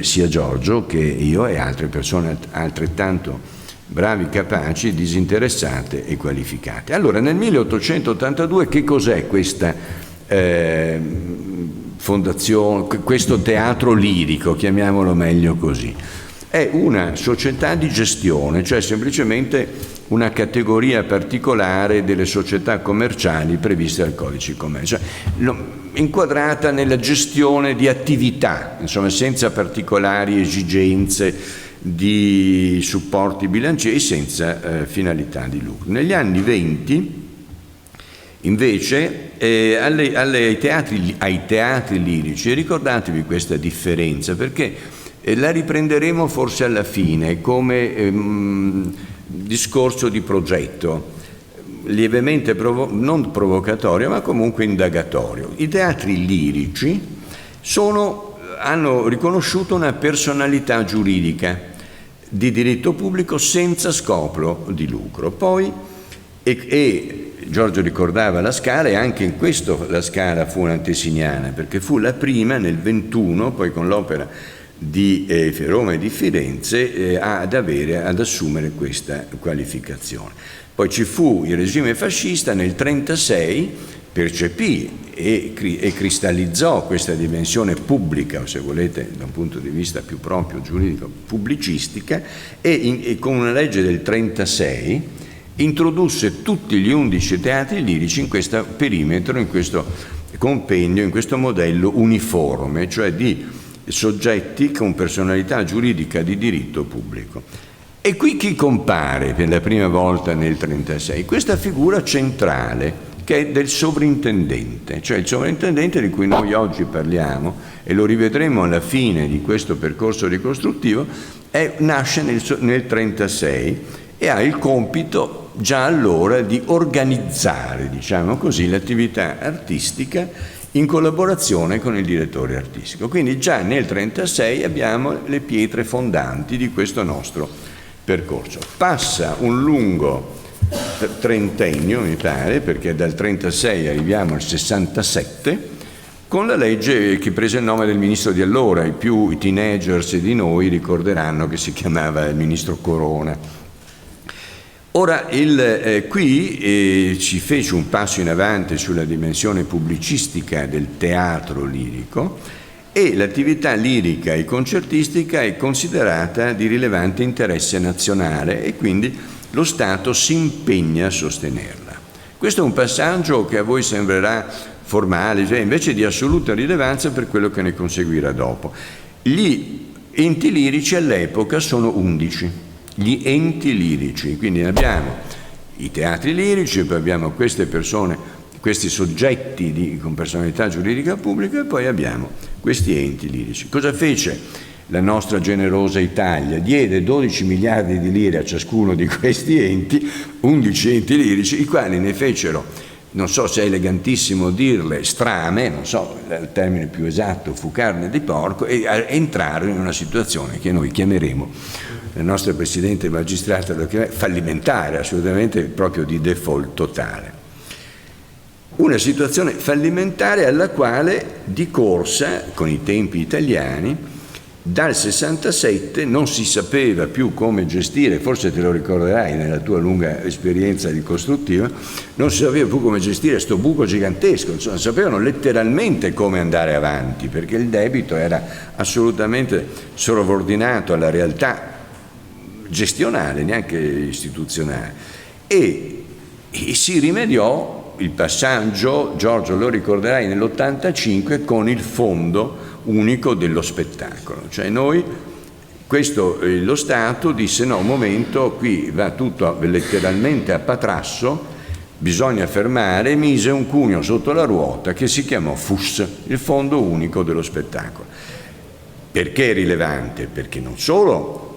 sia Giorgio che io e altre persone altrettanto bravi, capaci, disinteressate e qualificate. Allora, nel 1882 che cos'è questa fondazione, questo teatro lirico, chiamiamolo meglio così? È una società di gestione, cioè semplicemente una categoria particolare delle società commerciali previste dal Codice di Commercio, inquadrata nella gestione di attività, insomma senza particolari esigenze di supporti bilancieri, senza finalità di lucro. Negli anni 20 invece ai teatri lirici, ricordatevi questa differenza, perché la riprenderemo forse alla fine come discorso di progetto, lievemente non provocatorio ma comunque indagatorio. I teatri lirici hanno riconosciuto una personalità giuridica di diritto pubblico senza scopo di lucro. Poi e Giorgio ricordava la Scala, e anche in questo la Scala fu un'antesignana, perché fu la prima nel 21, poi con l'opera di Roma e di Firenze ad assumere questa qualificazione. Poi ci fu il regime fascista, nel 1936 percepì e cristallizzò questa dimensione pubblica, o se volete da un punto di vista più proprio giuridico, pubblicistica, e con una legge del 1936 introdusse tutti gli 11 teatri lirici in questo perimetro, in questo compendio, in questo modello uniforme, cioè di soggetti con personalità giuridica di diritto pubblico. E qui chi compare per la prima volta nel 1936? Questa figura centrale che è del sovrintendente, cioè il sovrintendente di cui noi oggi parliamo, e lo rivedremo alla fine di questo percorso ricostruttivo, nasce nel 1936 e ha il compito già allora di organizzare, diciamo così, l'attività artistica in collaborazione con il direttore artistico. Quindi già nel 1936 abbiamo le pietre fondanti di questo nostro percorso. Passa un lungo trentennio, mi pare, perché dal 1936 arriviamo al 1967, con la legge che prese il nome del ministro di allora. I teenagers di noi ricorderanno che si chiamava il ministro Corona. Ora, qui ci fece un passo in avanti sulla dimensione pubblicistica del teatro lirico, e l'attività lirica e concertistica è considerata di rilevante interesse nazionale e quindi lo Stato si impegna a sostenerla. Questo è un passaggio che a voi sembrerà formale, cioè invece di assoluta rilevanza per quello che ne conseguirà dopo. Gli enti lirici all'epoca sono 11. Gli enti lirici, quindi abbiamo i teatri lirici, poi abbiamo queste persone, questi soggetti con personalità giuridica pubblica, e poi abbiamo questi enti lirici. Cosa fece la nostra generosa Italia? Diede 12 miliardi di lire a ciascuno di questi enti, 11 enti lirici, i quali ne fecero, non so se è elegantissimo dirle, strame, non so, il termine più esatto fu carne di porco, e entrarono in una situazione che noi chiameremo, la nostra Presidente magistrata lo chiama fallimentare, assolutamente proprio di default totale. Una situazione fallimentare alla quale di corsa, con i tempi italiani, dal 67 non si sapeva più come gestire, forse te lo ricorderai nella tua lunga esperienza ricostruttiva, non si sapeva più come gestire sto buco gigantesco, insomma, sapevano letteralmente come andare avanti, perché il debito era assolutamente sovraordinato alla realtà gestionale, neanche istituzionale, e si rimediò il passaggio, Giorgio lo ricorderai, nell'85 con il Fondo Unico dello Spettacolo, cioè noi, lo Stato disse no, un momento, qui va tutto letteralmente a patrasso, bisogna fermare, e mise un cuneo sotto la ruota che si chiamò FUS, il Fondo Unico dello Spettacolo. Perché è rilevante? Perché non solo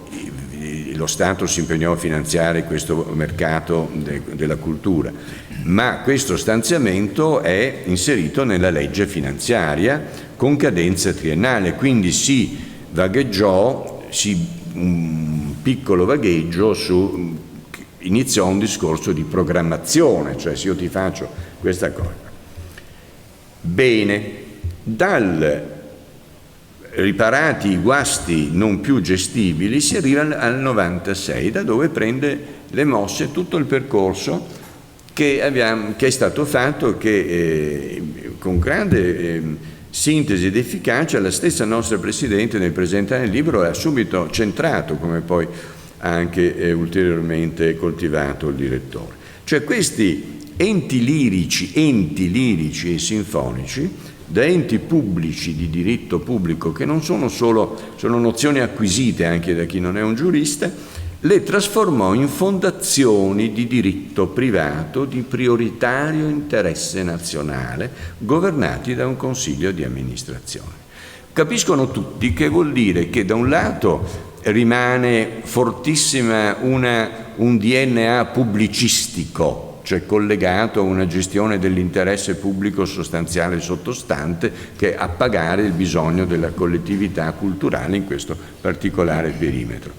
lo Stato si impegnò a finanziare questo mercato della cultura, ma questo stanziamento è inserito nella legge finanziaria con cadenza triennale, quindi si vagheggiò, un piccolo vagheggio iniziò un discorso di programmazione, cioè se io ti faccio questa cosa. Bene, riparati i guasti non più gestibili si arriva al 96, da dove prende le mosse tutto il percorso che è stato fatto, che con grande sintesi ed efficacia la stessa nostra Presidente nel presentare il libro ha subito centrato, come poi ha anche ulteriormente coltivato il direttore. Cioè questi enti lirici e sinfonici, da enti pubblici di diritto pubblico, che non sono solo, sono nozioni acquisite anche da chi non è un giurista, le trasformò in fondazioni di diritto privato di prioritario interesse nazionale, governati da un consiglio di amministrazione. Capiscono tutti che vuol dire che da un lato rimane fortissima un DNA pubblicistico, cioè collegato a una gestione dell'interesse pubblico sostanziale sottostante, che è a pagare il bisogno della collettività culturale in questo particolare perimetro.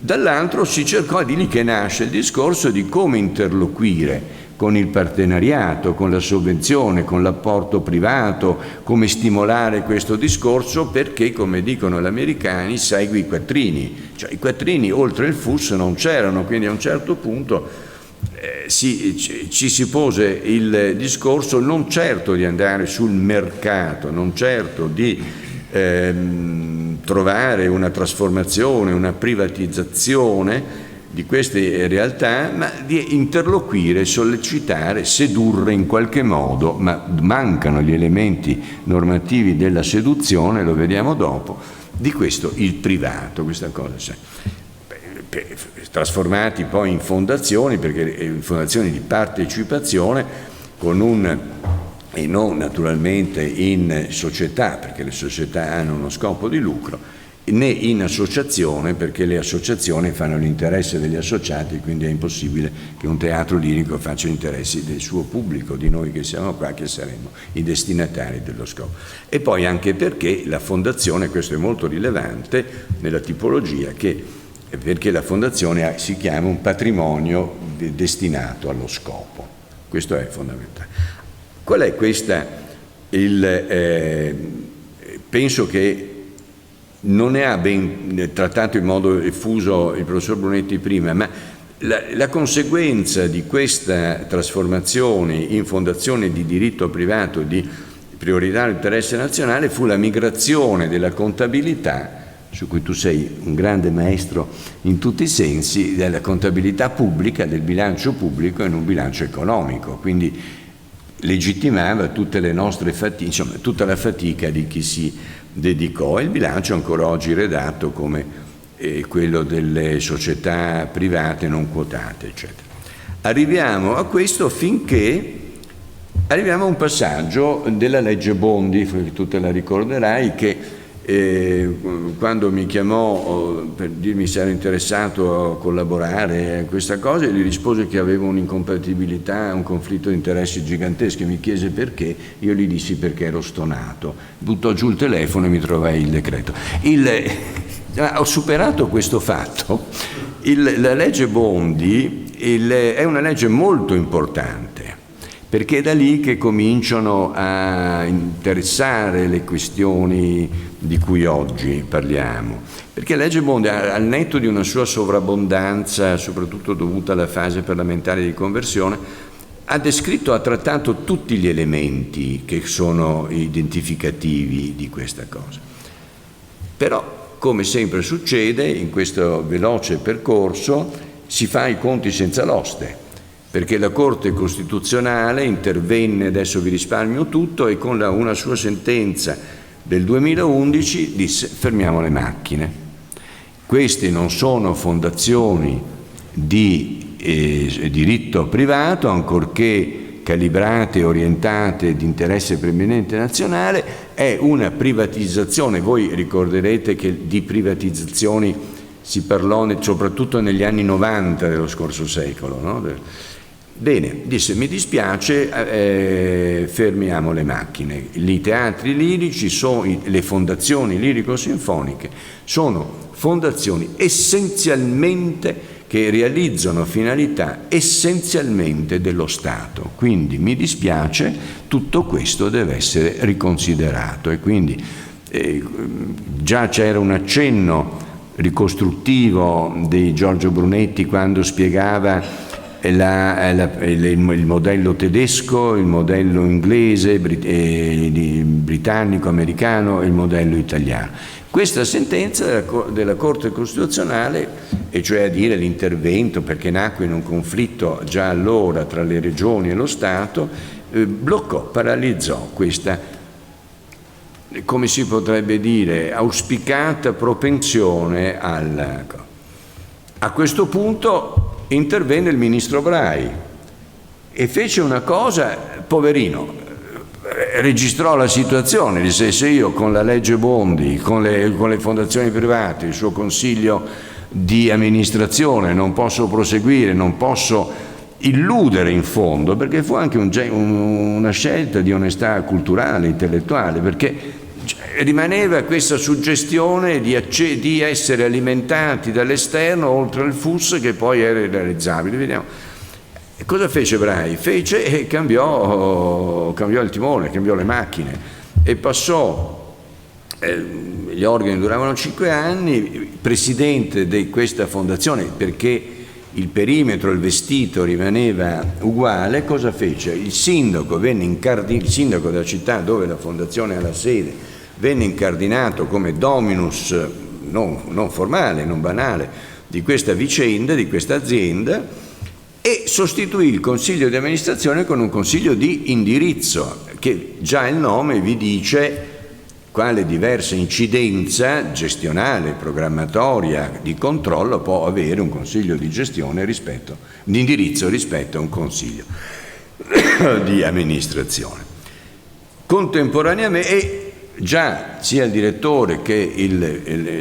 Dall'altro si cercò, di lì che nasce il discorso di come interloquire con il partenariato, con la sovvenzione, con l'apporto privato, come stimolare questo discorso, perché, come dicono gli americani, segui i quattrini. Cioè i quattrini oltre il FUS non c'erano, quindi a un certo punto ci si pose il discorso non certo di andare sul mercato, non certo di trovare una trasformazione, una privatizzazione di queste realtà, ma di interloquire, sollecitare, sedurre in qualche modo, ma mancano gli elementi normativi della seduzione, lo vediamo dopo, di questo il privato, questa cosa. Trasformati poi in fondazioni, perché in fondazioni di partecipazione e non naturalmente in società, perché le società hanno uno scopo di lucro, né in associazione, perché le associazioni fanno l'interesse degli associati, quindi è impossibile che un teatro lirico faccia gli interessi del suo pubblico, di noi che siamo qua, che saremo i destinatari dello scopo. E poi anche perché la fondazione, questo è molto rilevante nella tipologia, perché la fondazione si chiama un patrimonio destinato allo scopo. Questo è fondamentale. Qual è questa? Penso che non ne ha ben trattato in modo effuso il professor Brunetti prima, ma la conseguenza di questa trasformazione in fondazione di diritto privato di prioritario interesse nazionale fu la migrazione della contabilità, su cui tu sei un grande maestro in tutti i sensi, della contabilità pubblica, del bilancio pubblico in un bilancio economico, quindi legittimava tutte le nostre fatiche, insomma tutta la fatica di chi si dedicò, e il bilancio ancora oggi redatto come quello delle società private non quotate, eccetera. Arriviamo a questo finché arriviamo a un passaggio della legge Bondi, tu te la ricorderai, che quando mi chiamò per dirmi se ero interessato a collaborare a questa cosa, gli rispose che avevo un'incompatibilità, un conflitto di interessi giganteschi. Mi chiese perché, io gli dissi perché ero stonato. Buttò giù il telefono e mi trovai il decreto. Ho superato questo fatto. La legge Bondi è una legge molto importante, perché è da lì che cominciano a interessare le questioni di cui oggi parliamo. Perché la legge Bondi, al netto di una sua sovrabbondanza, soprattutto dovuta alla fase parlamentare di conversione, ha trattato tutti gli elementi che sono identificativi di questa cosa. Però, come sempre succede, in questo veloce percorso si fa i conti senza l'oste, perché la Corte Costituzionale intervenne, adesso vi risparmio tutto, e con una sua sentenza del 2011 disse fermiamo le macchine. Queste non sono fondazioni di diritto privato, ancorché calibrate e orientate di interesse preminente nazionale, è una privatizzazione. Voi ricorderete che di privatizzazioni si parlò soprattutto negli anni 90 dello scorso secolo, no? Bene, disse, mi dispiace, fermiamo le macchine. I teatri lirici, le fondazioni lirico-sinfoniche sono fondazioni essenzialmente che realizzano finalità essenzialmente dello Stato. Quindi mi dispiace, tutto questo deve essere riconsiderato. E quindi già c'era un accenno ricostruttivo di Giorgio Brunetti quando spiegava il modello tedesco, il modello inglese, britannico, americano e il modello italiano. Questa sentenza della Corte Costituzionale, e cioè a dire l'intervento, perché nacque in un conflitto già allora tra le regioni e lo Stato, paralizzò questa, come si potrebbe dire, auspicata propensione a questo punto intervenne il ministro Brai e fece una cosa, poverino, registrò la situazione, disse: se io con la legge Bondi, con le fondazioni private, il suo consiglio di amministrazione non posso proseguire, non posso illudere in fondo, perché fu anche una scelta di onestà culturale, intellettuale, perché rimaneva questa suggestione di essere alimentati dall'esterno oltre il FUS che poi era irrealizzabile. Vediamo. Cosa fece Brai? Fece e cambiò il timone, cambiò le macchine e passò, gli organi duravano 5 anni, presidente di questa fondazione, perché il perimetro, il vestito rimaneva uguale. Cosa fece? Il sindaco il sindaco della città dove la fondazione ha la sede venne incardinato come dominus non formale, non banale, di questa vicenda, di questa azienda, e sostituì il consiglio di amministrazione con un consiglio di indirizzo, che già il nome vi dice quale diversa incidenza gestionale, programmatoria, di controllo può avere un consiglio di gestione di indirizzo rispetto a un consiglio di amministrazione. Contemporaneamente, già sia il direttore che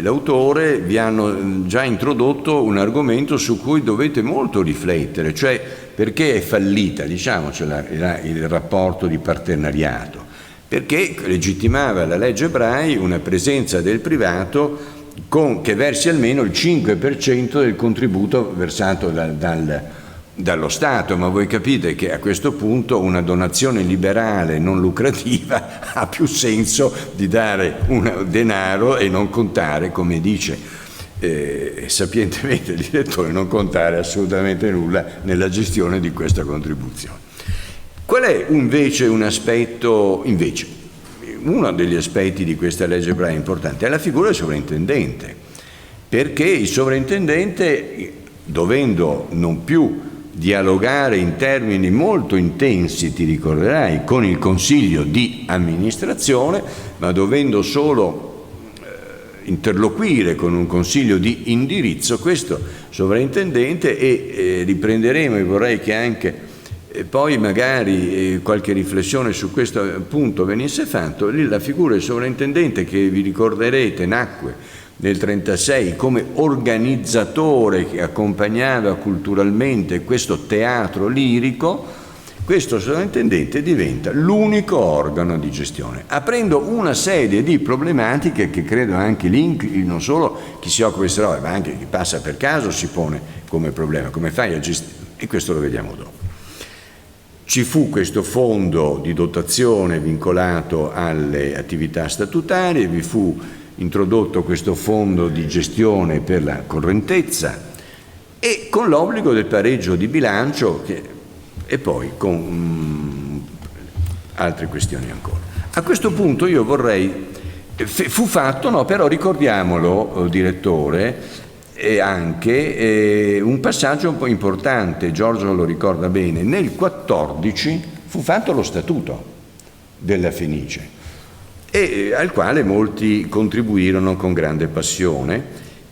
l'autore vi hanno già introdotto un argomento su cui dovete molto riflettere, cioè perché è fallita, diciamocela, il rapporto di partenariato, perché legittimava la legge Brai una presenza del privato che versi almeno il 5% del contributo versato dallo Stato, ma voi capite che a questo punto una donazione liberale non lucrativa ha più senso di dare un denaro e non contare, come dice sapientemente il direttore, non contare assolutamente nulla nella gestione di questa contribuzione. Qual è invece uno degli aspetti di questa legge Brai importante? È la figura del sovrintendente, perché il sovrintendente, dovendo non più dialogare in termini molto intensi, ti ricorderai, con il consiglio di amministrazione, ma dovendo solo interloquire con un consiglio di indirizzo, questo sovrintendente, e riprenderemo, e vorrei che anche poi magari qualche riflessione su questo punto venisse fatto, la figura del sovrintendente, che vi ricorderete nacque nel 1936 come organizzatore che accompagnava culturalmente questo teatro lirico. Questo sovrintendente diventa l'unico organo di gestione, aprendo una serie di problematiche che credo anche lì, non solo chi si occupa di queste robe, ma anche chi passa per caso si pone come problema: come fai a gestire? E questo lo vediamo dopo. Ci fu questo fondo di dotazione vincolato alle attività statutarie, vi fu introdotto questo fondo di gestione per la correntezza e con l'obbligo del pareggio di bilancio e poi con altre questioni ancora. A questo punto io vorrei, fu fatto, no, però ricordiamolo, direttore, anche un passaggio un po' importante, Giorgio lo ricorda bene, nel 2014 fu fatto lo statuto della Fenice, e al quale molti contribuirono con grande passione,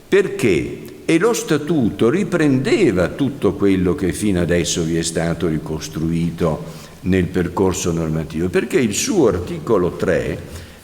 perché lo statuto riprendeva tutto quello che fino adesso vi è stato ricostruito nel percorso normativo, perché il suo articolo 3,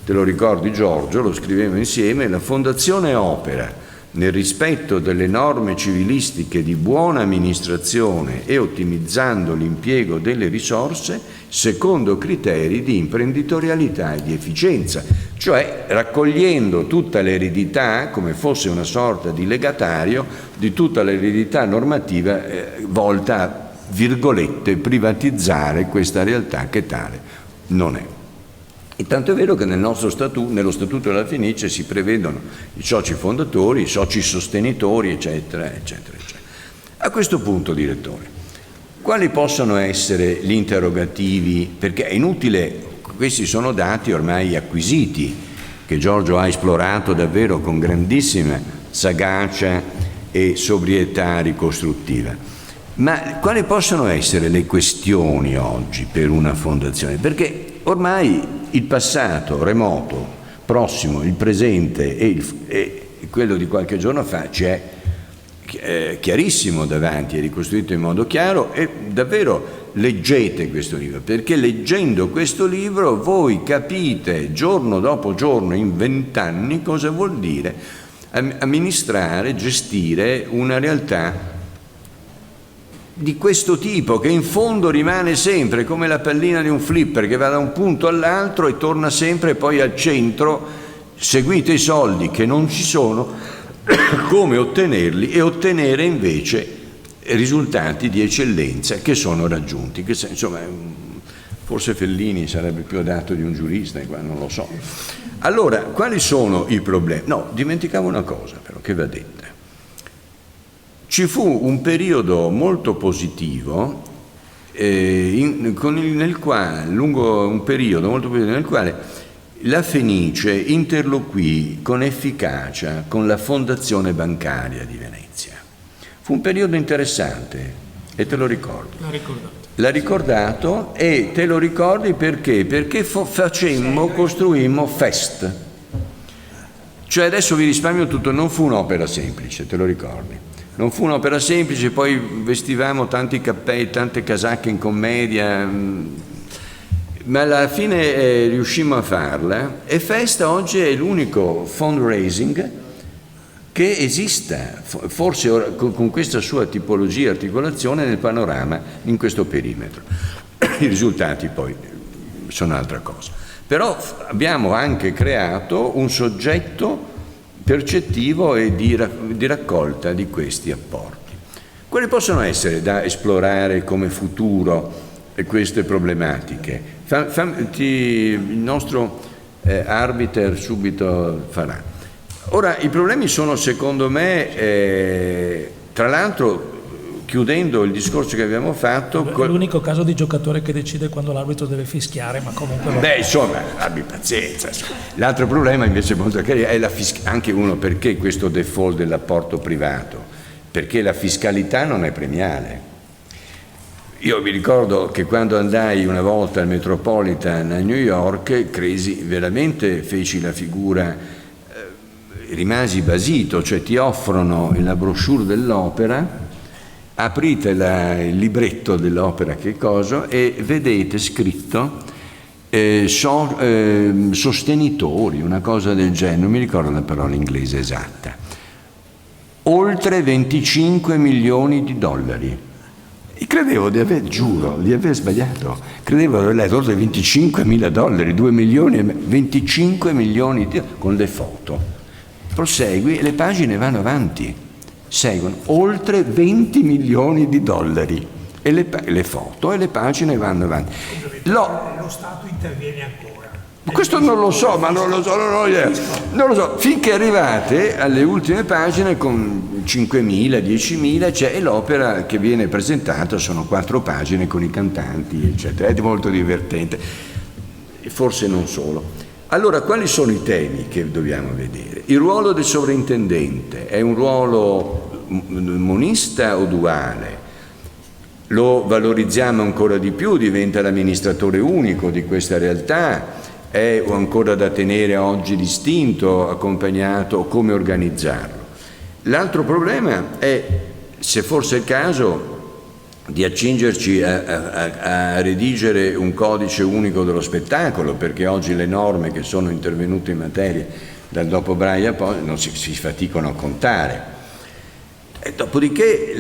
te lo ricordi Giorgio, lo scrivemmo insieme: la fondazione opera nel rispetto delle norme civilistiche di buona amministrazione e ottimizzando l'impiego delle risorse secondo criteri di imprenditorialità e di efficienza, cioè raccogliendo tutta l'eredità come fosse una sorta di legatario di tutta l'eredità normativa volta a, virgolette, privatizzare questa realtà che tale non è. E tanto è vero che nello Statuto della Fenice si prevedono i soci fondatori, i soci sostenitori, eccetera, eccetera, eccetera. A questo punto, direttore, quali possono essere gli interrogativi? Perché è inutile, questi sono dati ormai acquisiti, che Giorgio ha esplorato davvero con grandissima sagacia e sobrietà ricostruttiva. Ma quali possono essere le questioni oggi per una fondazione? Perché ormai il passato remoto, prossimo, il presente e quello di qualche giorno fa ci è chiarissimo davanti, è ricostruito in modo chiaro, e davvero leggete questo libro, perché leggendo questo libro voi capite giorno dopo giorno in 20 anni cosa vuol dire amministrare, gestire una realtà di questo tipo, che in fondo rimane sempre come la pallina di un flipper che va da un punto all'altro e torna sempre poi al centro. Seguite i soldi che non ci sono, come ottenerli e ottenere invece risultati di eccellenza che sono raggiunti. Che, insomma, forse Fellini sarebbe più adatto di un giurista, non lo so. Allora, quali sono i problemi? No, dimenticavo una cosa però che va detta. Ci fu un periodo molto positivo nel quale la Fenice interloquì con efficacia con la Fondazione Bancaria di Venezia. Fu un periodo interessante e te lo ricordo. L'ha ricordato e te lo ricordi perché? Perché costruimmo FEST. Cioè adesso vi risparmio tutto, non fu un'opera semplice, te lo ricordi? Non fu un'opera semplice, poi vestivamo tanti cappelli, tante casacche in commedia, ma alla fine riuscimmo a farla, e Festa oggi è l'unico fundraising che esista, forse con questa sua tipologia e articolazione nel panorama, in questo perimetro. I risultati poi sono altra cosa. Però abbiamo anche creato un soggetto percettivo e di raccolta di questi apporti. Quali possono essere da esplorare come futuro queste problematiche? Il nostro arbiter subito farà. Ora, i problemi sono, secondo me, tra l'altro, chiudendo il discorso che abbiamo fatto... È l'unico caso di giocatore che decide quando l'arbitro deve fischiare, ma comunque... insomma, abbi pazienza. L'altro problema invece molto carino è anche uno, perché questo default dell'apporto privato? Perché la fiscalità non è premiale. Io vi ricordo che quando andai una volta al Metropolitan a New York, feci la figura, rimasi basito, cioè ti offrono la brochure dell'opera, aprite il libretto dell'opera, che cosa, e vedete scritto sostenitori, una cosa del genere, non mi ricordo la parola inglese esatta, oltre 25 milioni di dollari. E credevo di aver sbagliato, credevo di aver letto oltre 25 mila dollari, 2 milioni e 25 milioni con le foto. Prosegui e le pagine vanno avanti. Seguono oltre 20 milioni di dollari e le foto e le pagine vanno avanti. Lo Stato interviene ancora. Questo non lo so, ma non lo so, finché arrivate alle ultime pagine con 5.000, 10.000, e l'opera che viene presentata sono 4 pagine con i cantanti, eccetera. È molto divertente, forse non solo. Allora, quali sono i temi che dobbiamo vedere? Il ruolo del sovrintendente è un ruolo monista o duale? Lo valorizziamo ancora di più, diventa l'amministratore unico di questa realtà, è ancora da tenere oggi distinto, accompagnato, come organizzarlo? L'altro problema è se forse è il caso di accingerci a redigere un codice unico dello spettacolo, perché oggi le norme che sono intervenute in materia dal dopo Braille poi non si faticano a contare. E dopodiché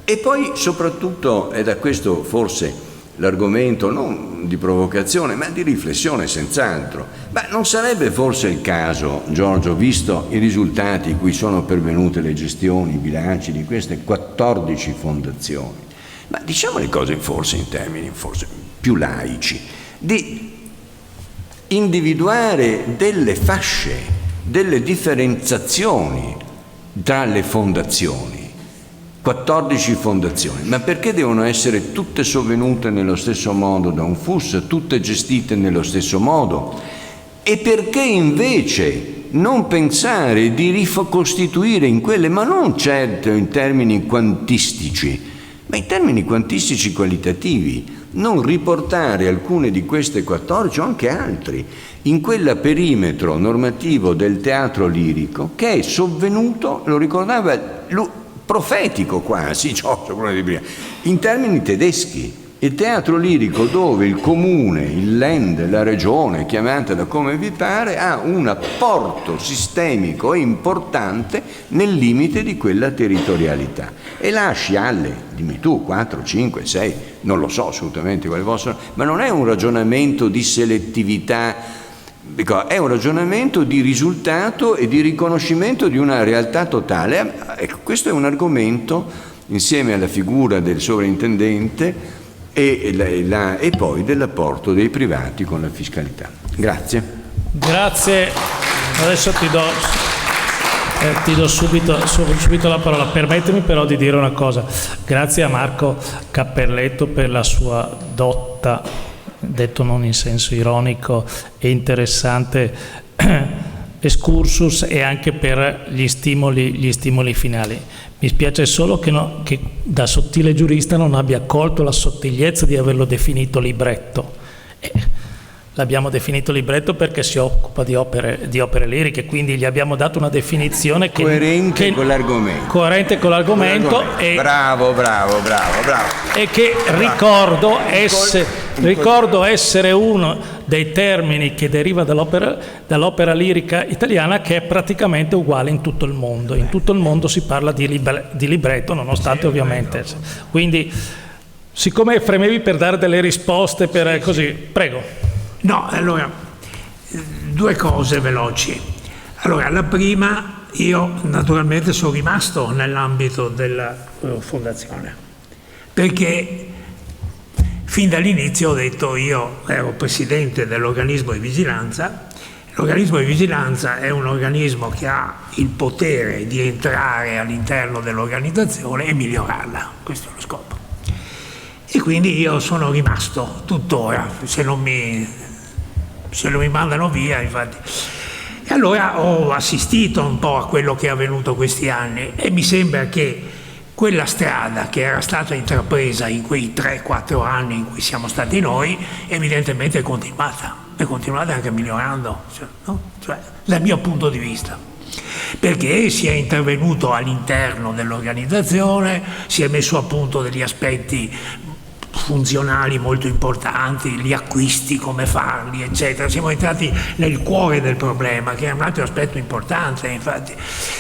e poi soprattutto, è da questo forse l'argomento non di provocazione ma di riflessione senz'altro, ma non sarebbe forse il caso, Giorgio, visto i risultati cui sono pervenute le gestioni, i bilanci di queste 14 fondazioni, ma diciamo le cose forse in termini forse più laici, di individuare delle fasce, delle differenziazioni tra le fondazioni. 14 fondazioni, ma perché devono essere tutte sovvenute nello stesso modo da un FUS, tutte gestite nello stesso modo? E perché invece non pensare di ricostituire in quelle, ma non certo in termini quantistici, ma in termini quantistici qualitativi, non riportare alcune di queste 14 o anche altri in quel perimetro normativo del teatro lirico che è sovvenuto, lo ricordava lui, profetico quasi, in termini tedeschi. Il teatro lirico dove il comune, il Land, la regione, chiamatela come vi pare, ha un apporto sistemico e importante nel limite di quella territorialità. E lasci dimmi tu, 4, 5, 6, non lo so assolutamente quali possono, ma non è un ragionamento di selettività, è un ragionamento di risultato e di riconoscimento di una realtà totale. Ecco, questo è un argomento, insieme alla figura del sovrintendente e poi dell'apporto dei privati con la fiscalità. Grazie. Grazie. Adesso ti do subito la parola. Permettimi però di dire una cosa. Grazie a Marco Cappelletto per la sua dotta, detto non in senso ironico, e interessante excursus, e anche per gli stimoli finali. Mi spiace solo che da sottile giurista non abbia colto la sottigliezza di averlo definito libretto. L'abbiamo definito libretto perché si occupa di opere liriche, quindi gli abbiamo dato una definizione coerente con l'argomento. E bravo. E che ricordo essere uno dei termini che deriva dall'opera lirica italiana, che è praticamente uguale in tutto il mondo. In tutto il mondo si parla di libretto, nonostante ovviamente. Quindi, siccome fremevi per dare delle risposte, così, prego. No, allora, due cose veloci. Allora, la prima, io naturalmente sono rimasto nell'ambito della fondazione, perché fin dall'inizio ho detto, io ero presidente dell'organismo di vigilanza. L'organismo di vigilanza è un organismo che ha il potere di entrare all'interno dell'organizzazione e migliorarla, questo è lo scopo. E quindi io sono rimasto tuttora, se non mi mandano via, infatti. E allora ho assistito un po' a quello che è avvenuto questi anni e mi sembra che quella strada che era stata intrapresa in quei 3-4 anni in cui siamo stati noi, evidentemente è continuata anche migliorando, dal mio punto di vista. Perché si è intervenuto all'interno dell'organizzazione, si è messo a punto degli aspetti funzionali molto importanti, gli acquisti, come farli, eccetera. Siamo entrati nel cuore del problema, che è un altro aspetto importante, infatti.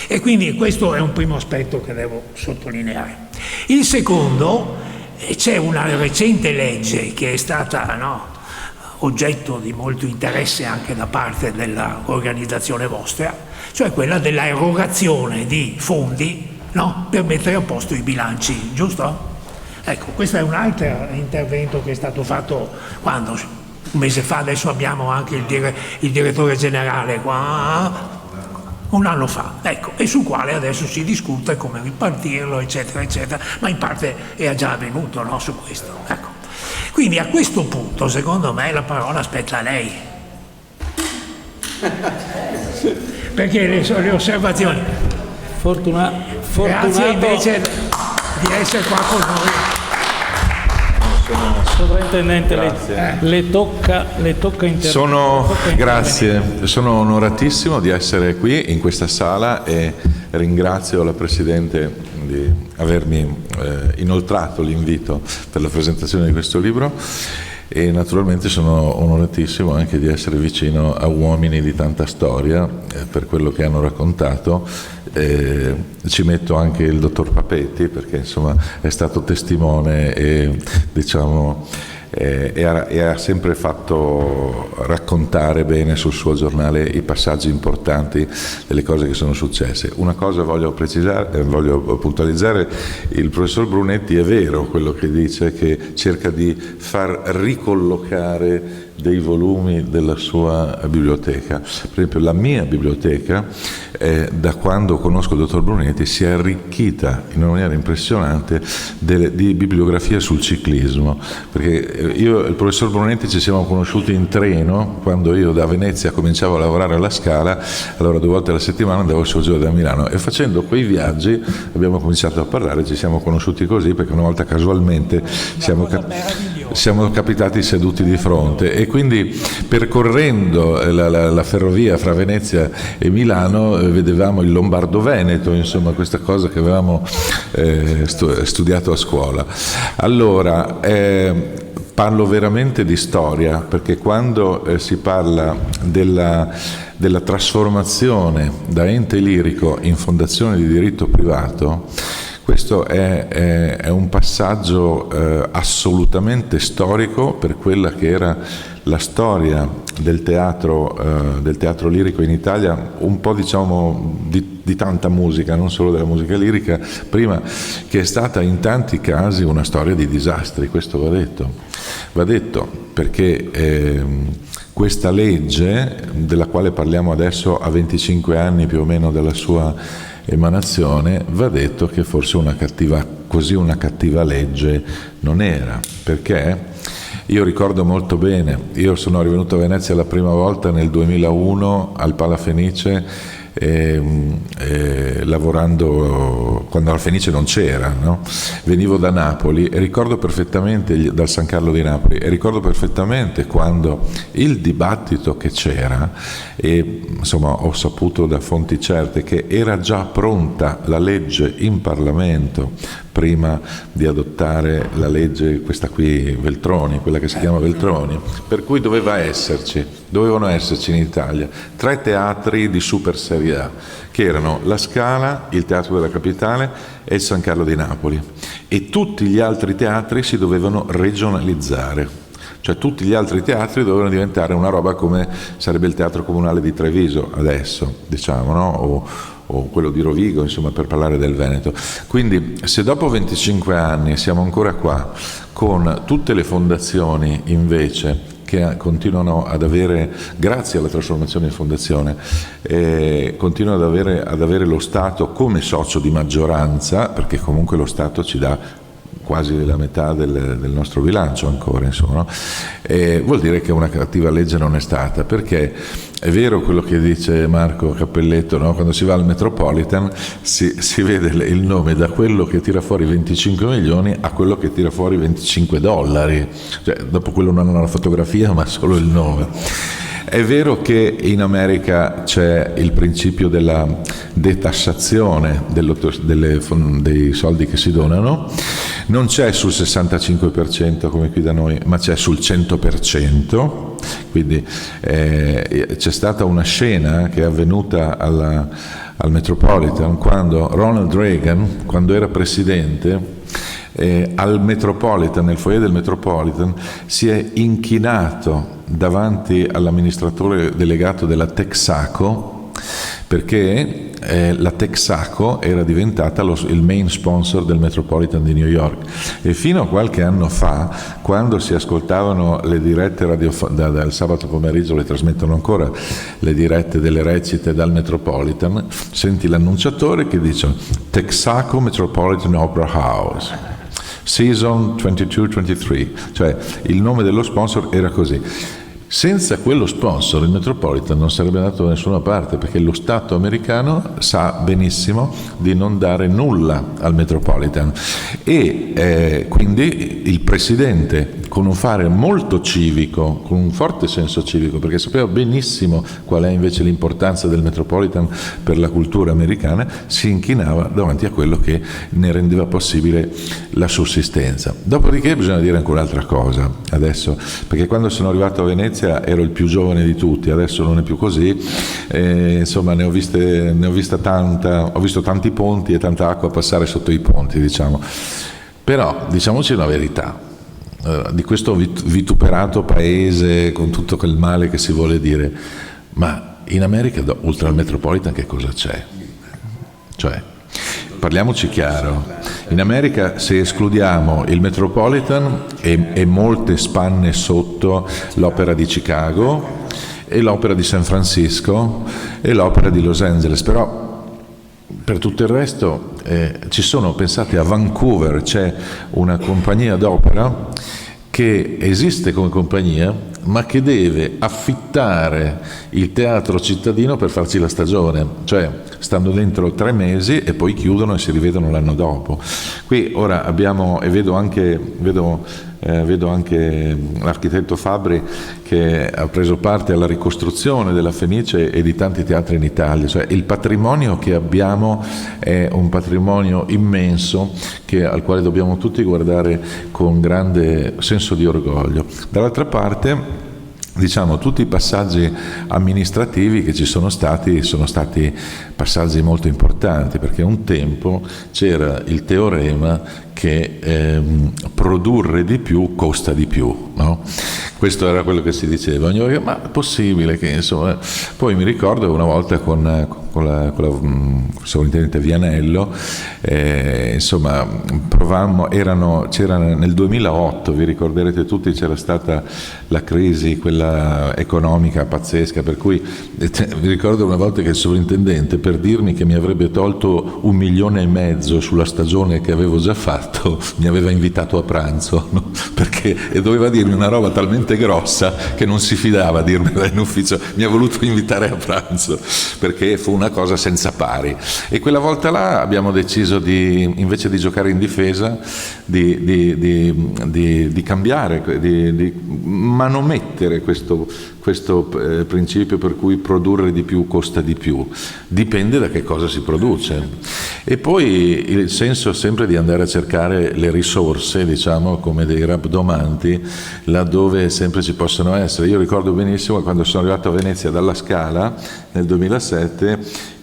E quindi questo è un primo aspetto che devo sottolineare. Il secondo, c'è una recente legge che è stata oggetto di molto interesse anche da parte dell'organizzazione vostra, cioè quella della erogazione di fondi per mettere a posto i bilanci, giusto? Ecco, questo è un altro intervento che è stato fatto quando? Un mese fa, adesso abbiamo anche il direttore generale qua, un anno fa, ecco, e sul quale adesso si discute come ripartirlo, eccetera, eccetera, ma in parte è già avvenuto su questo. Ecco. Quindi a questo punto, secondo me, la parola spetta a lei. Perché le osservazioni... Grazie invece di essere qua con noi. Sovrintendente, le tocca intervenire. Grazie, sono onoratissimo di essere qui in questa sala e ringrazio la Presidente di avermi inoltrato l'invito per la presentazione di questo libro. e naturalmente sono onoratissimo anche di essere vicino a uomini di tanta storia per quello che hanno raccontato. Ci metto anche il dottor Papetti, perché insomma è stato testimone e diciamo e ha sempre fatto raccontare bene sul suo giornale i passaggi importanti delle cose che sono successe. Una cosa voglio puntualizzare: il professor Brunetti è vero quello che dice, che cerca di far ricollocare dei volumi della sua biblioteca. Per esempio la mia biblioteca, da quando conosco il dottor Brunetti, si è arricchita in una maniera impressionante di bibliografia sul ciclismo, perché io e il professor Brunetti ci siamo conosciuti in treno quando io da Venezia cominciavo a lavorare alla Scala. Allora 2 volte alla settimana andavo su giù da Milano, e facendo quei viaggi abbiamo cominciato a parlare, ci siamo conosciuti così, perché una volta casualmente siamo capitati seduti di fronte, e quindi percorrendo la ferrovia fra Venezia e Milano vedevamo il Lombardo-Veneto, insomma questa cosa che avevamo studiato a scuola. Allora, parlo veramente di storia, perché quando si parla della trasformazione da ente lirico in fondazione di diritto privato, questo è un passaggio assolutamente storico per quella che era la storia del teatro lirico in Italia, un po' diciamo di tanta musica, non solo della musica lirica, prima, che è stata in tanti casi una storia di disastri. Questo va detto perché questa legge, della quale parliamo adesso a 25 anni più o meno dalla sua emanazione, va detto che forse una cattiva legge non era, perché io ricordo molto bene, io sono rivenuto a Venezia la prima volta nel 2001 al Pala Fenice, lavorando quando la Fenice non c'era, no? Venivo da Napoli e ricordo perfettamente, dal San Carlo di Napoli, e ricordo perfettamente quando il dibattito che c'era, e insomma ho saputo da fonti certe che era già pronta la legge in Parlamento prima di adottare la legge, questa qui Veltroni, quella che si chiama Veltroni, per cui dovevano esserci in Italia 3 teatri di super serie A, che erano la Scala, il Teatro della Capitale e il San Carlo di Napoli, e tutti gli altri teatri si dovevano regionalizzare, cioè tutti gli altri teatri dovevano diventare una roba come sarebbe il Teatro Comunale di Treviso adesso, diciamo, no? O quello di Rovigo, insomma, per parlare del Veneto. Quindi se dopo 25 anni siamo ancora qua con tutte le fondazioni invece che continuano ad avere, grazie alla trasformazione in fondazione, continuano ad avere lo Stato come socio di maggioranza, perché comunque lo Stato ci dà quasi la metà del nostro bilancio ancora, insomma, no? Vuol dire che una cattiva legge non è stata, perché è vero quello che dice Marco Cappelletto, no? Quando si va al Metropolitan si vede il nome da quello che tira fuori 25 milioni a quello che tira fuori $25, cioè, dopo quello non hanno la fotografia ma solo il nome. È vero che in America c'è il principio della detassazione dei soldi che si donano, non c'è sul 65% come qui da noi, ma c'è sul 100%, quindi c'è stata una scena che è avvenuta al Metropolitan quando Ronald Reagan, quando era presidente, al Metropolitan, nel foyer del Metropolitan, si è inchinato davanti all'amministratore delegato della Texaco, perché la Texaco era diventata il main sponsor del Metropolitan di New York, e fino a qualche anno fa, quando si ascoltavano le dirette dal sabato pomeriggio, le trasmettono ancora le dirette delle recite dal Metropolitan, senti l'annunciatore che dice Texaco Metropolitan Opera House Season 22-23, cioè il nome dello sponsor era così. Senza quello sponsor il Metropolitan non sarebbe andato da nessuna parte, perché lo Stato americano sa benissimo di non dare nulla al Metropolitan, e quindi il presidente, con un fare molto civico, con un forte senso civico, perché sapeva benissimo qual è invece l'importanza del Metropolitan per la cultura americana, si inchinava davanti a quello che ne rendeva possibile la sussistenza. Dopodiché bisogna dire anche un'altra cosa adesso, perché quando sono arrivato a Venezia ero il più giovane di tutti, adesso non è più così, insomma ne ho vista tanta, ho visto tanti ponti e tanta acqua passare sotto i ponti, diciamo. Però diciamoci la verità, di questo vituperato paese con tutto quel male che si vuole dire, ma in America oltre al Metropolitan che cosa c'è? Cioè, parliamoci chiaro, in America se escludiamo il Metropolitan e molte spanne sotto, l'Opera di Chicago e l'Opera di San Francisco e l'Opera di Los Angeles, però per tutto il resto ci sono, pensate a Vancouver, c'è una compagnia d'opera che esiste come compagnia ma che deve affittare il teatro cittadino per farci la stagione, cioè stanno dentro 3 mesi e poi chiudono e si rivedono l'anno dopo. Qui ora abbiamo, e vedo anche l'architetto Fabbri che ha preso parte alla ricostruzione della Fenice e di tanti teatri in Italia, cioè il patrimonio che abbiamo è un patrimonio immenso al quale dobbiamo tutti guardare con grande senso di orgoglio. Dall'altra parte, diciamo, tutti i passaggi amministrativi che ci sono stati passaggi molto importanti, perché un tempo c'era il teorema che produrre di più costa di più, no? Questo era quello che si diceva, ogni volta, ma è possibile che, insomma. Poi mi ricordo una volta con la sovrintendente Vianello, insomma, c'era nel 2008, vi ricorderete tutti, c'era stata la crisi, quella economica pazzesca, per cui vi ricordo una volta che il sovrintendente, per dirmi che mi avrebbe tolto 1,5 milioni sulla stagione che avevo già fatto, mi aveva invitato a pranzo, no? E doveva dirmi una roba talmente grossa che non si fidava a dirmela in ufficio, mi ha voluto invitare a pranzo perché fu una cosa senza pari. E quella volta là abbiamo deciso invece di giocare in difesa, di cambiare, di manomettere questo principio per cui produrre di più costa di più, dipende da che cosa si produce. E poi il senso sempre di andare a cercare le risorse, diciamo, come dei rabdomanti, laddove sempre ci possono essere. Io ricordo benissimo quando sono arrivato a Venezia dalla Scala nel 2007,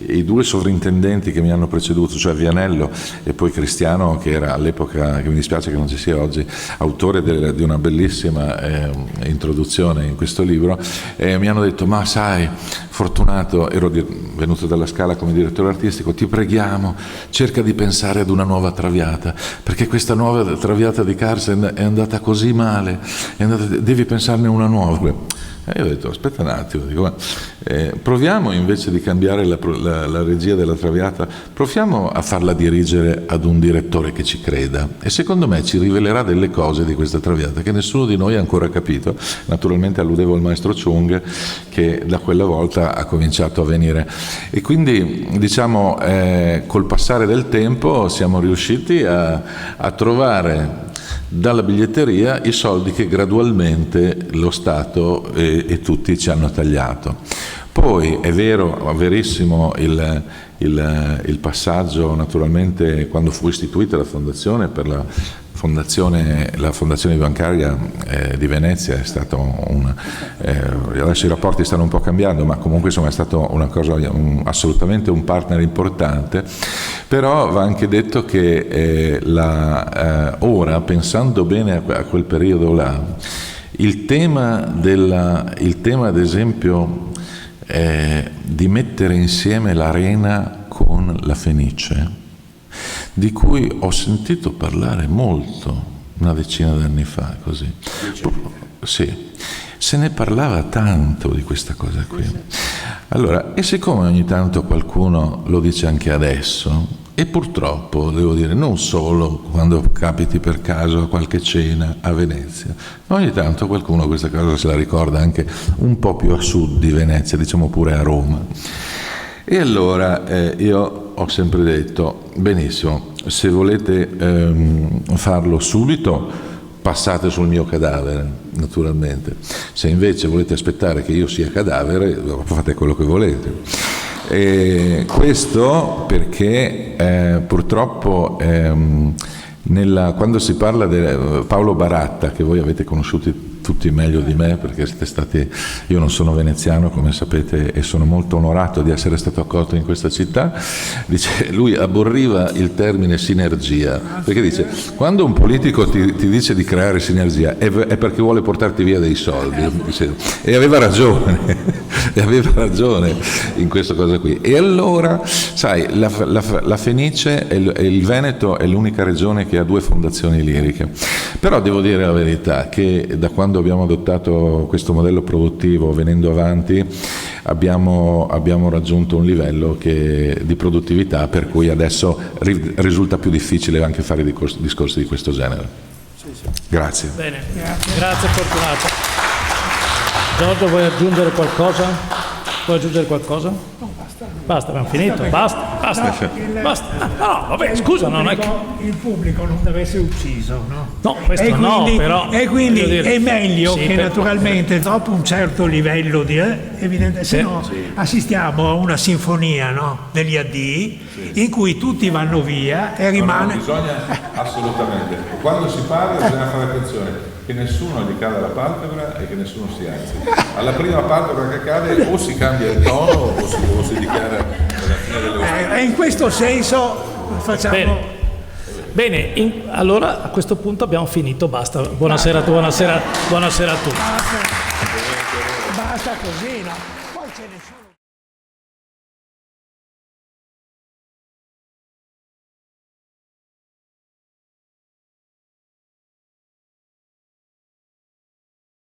i 2 sovrintendenti che mi hanno preceduto, cioè Vianello e poi Cristiano, che era all'epoca, che mi dispiace che non ci sia oggi, autore di una bellissima introduzione in questo libro, mi hanno detto: ma sai Fortunato, ero venuto dalla Scala come direttore artistico, ti preghiamo, cerca di pensare ad una nuova Traviata, perché questa nuova Traviata di Carsen è andata così male, devi pensarne una nuova. E io ho detto: aspetta un attimo, proviamo invece di cambiare la regia della Traviata, proviamo a farla dirigere ad un direttore che ci creda, e secondo me ci rivelerà delle cose di questa Traviata che nessuno di noi ha ancora capito. Naturalmente alludevo al maestro Chung, che da quella volta ha cominciato a venire, e quindi, diciamo, col passare del tempo siamo riusciti a trovare dalla biglietteria i soldi che gradualmente lo Stato e tutti ci hanno tagliato. Poi è verissimo il passaggio, naturalmente, quando fu istituita la fondazione per la fondazione bancaria di Venezia, è stato adesso i rapporti stanno un po' cambiando, ma comunque insomma è stato una cosa, assolutamente un partner importante. Però va anche detto che ora, pensando bene a quel periodo là, il tema ad esempio di mettere insieme l'Arena con la Fenice, di cui ho sentito parlare molto una decina d'anni fa, così. Sì, se ne parlava tanto di questa cosa qui. Allora, e siccome ogni tanto qualcuno lo dice anche adesso, E purtroppo, devo dire, non solo quando capiti per caso a qualche cena a Venezia, ma ogni tanto qualcuno questa cosa se la ricorda anche un po' più a sud di Venezia, diciamo pure a Roma. E allora io ho sempre detto, benissimo, se volete farlo subito, passate sul mio cadavere, naturalmente. Se invece volete aspettare che io sia cadavere, fate quello che volete. E questo perché purtroppo quando si parla di Paolo Baratta, che voi avete conosciuto tutti meglio di me perché siete stati, io non sono veneziano come sapete e sono molto onorato di essere stato accolto in questa città, dice, lui aborriva il termine sinergia, perché dice quando un politico ti dice di creare sinergia è perché vuole portarti via dei soldi, e aveva ragione in questa cosa qui. E allora sai, la Fenice e il Veneto è l'unica regione che ha 2 fondazioni liriche, però devo dire la verità che da quando abbiamo adottato questo modello produttivo venendo avanti abbiamo raggiunto un livello di produttività per cui adesso risulta più difficile anche fare discorsi di questo genere. Grazie. Bene, grazie Fortunato. Giorgio, vuoi aggiungere qualcosa? No, basta. Basta, abbiamo finito. Basta. No, vabbè, scusa, non è che il pubblico non deve essere ucciso, no? No, questo no, però. E quindi è meglio sì, che naturalmente dopo un certo livello di evidente, se no assistiamo a una sinfonia, no? Degli addii in cui tutti vanno via e rimane. No, bisogna assolutamente. Quando si parla bisogna fare attenzione che nessuno gli cade la palpebra e che nessuno si alzi. Alla prima palpebra che cade o si cambia il tono o si dichiara la fine delle E in questo senso facciamo. Bene, allora a questo punto abbiamo finito, basta. Buonasera a tutti. Basta così, no?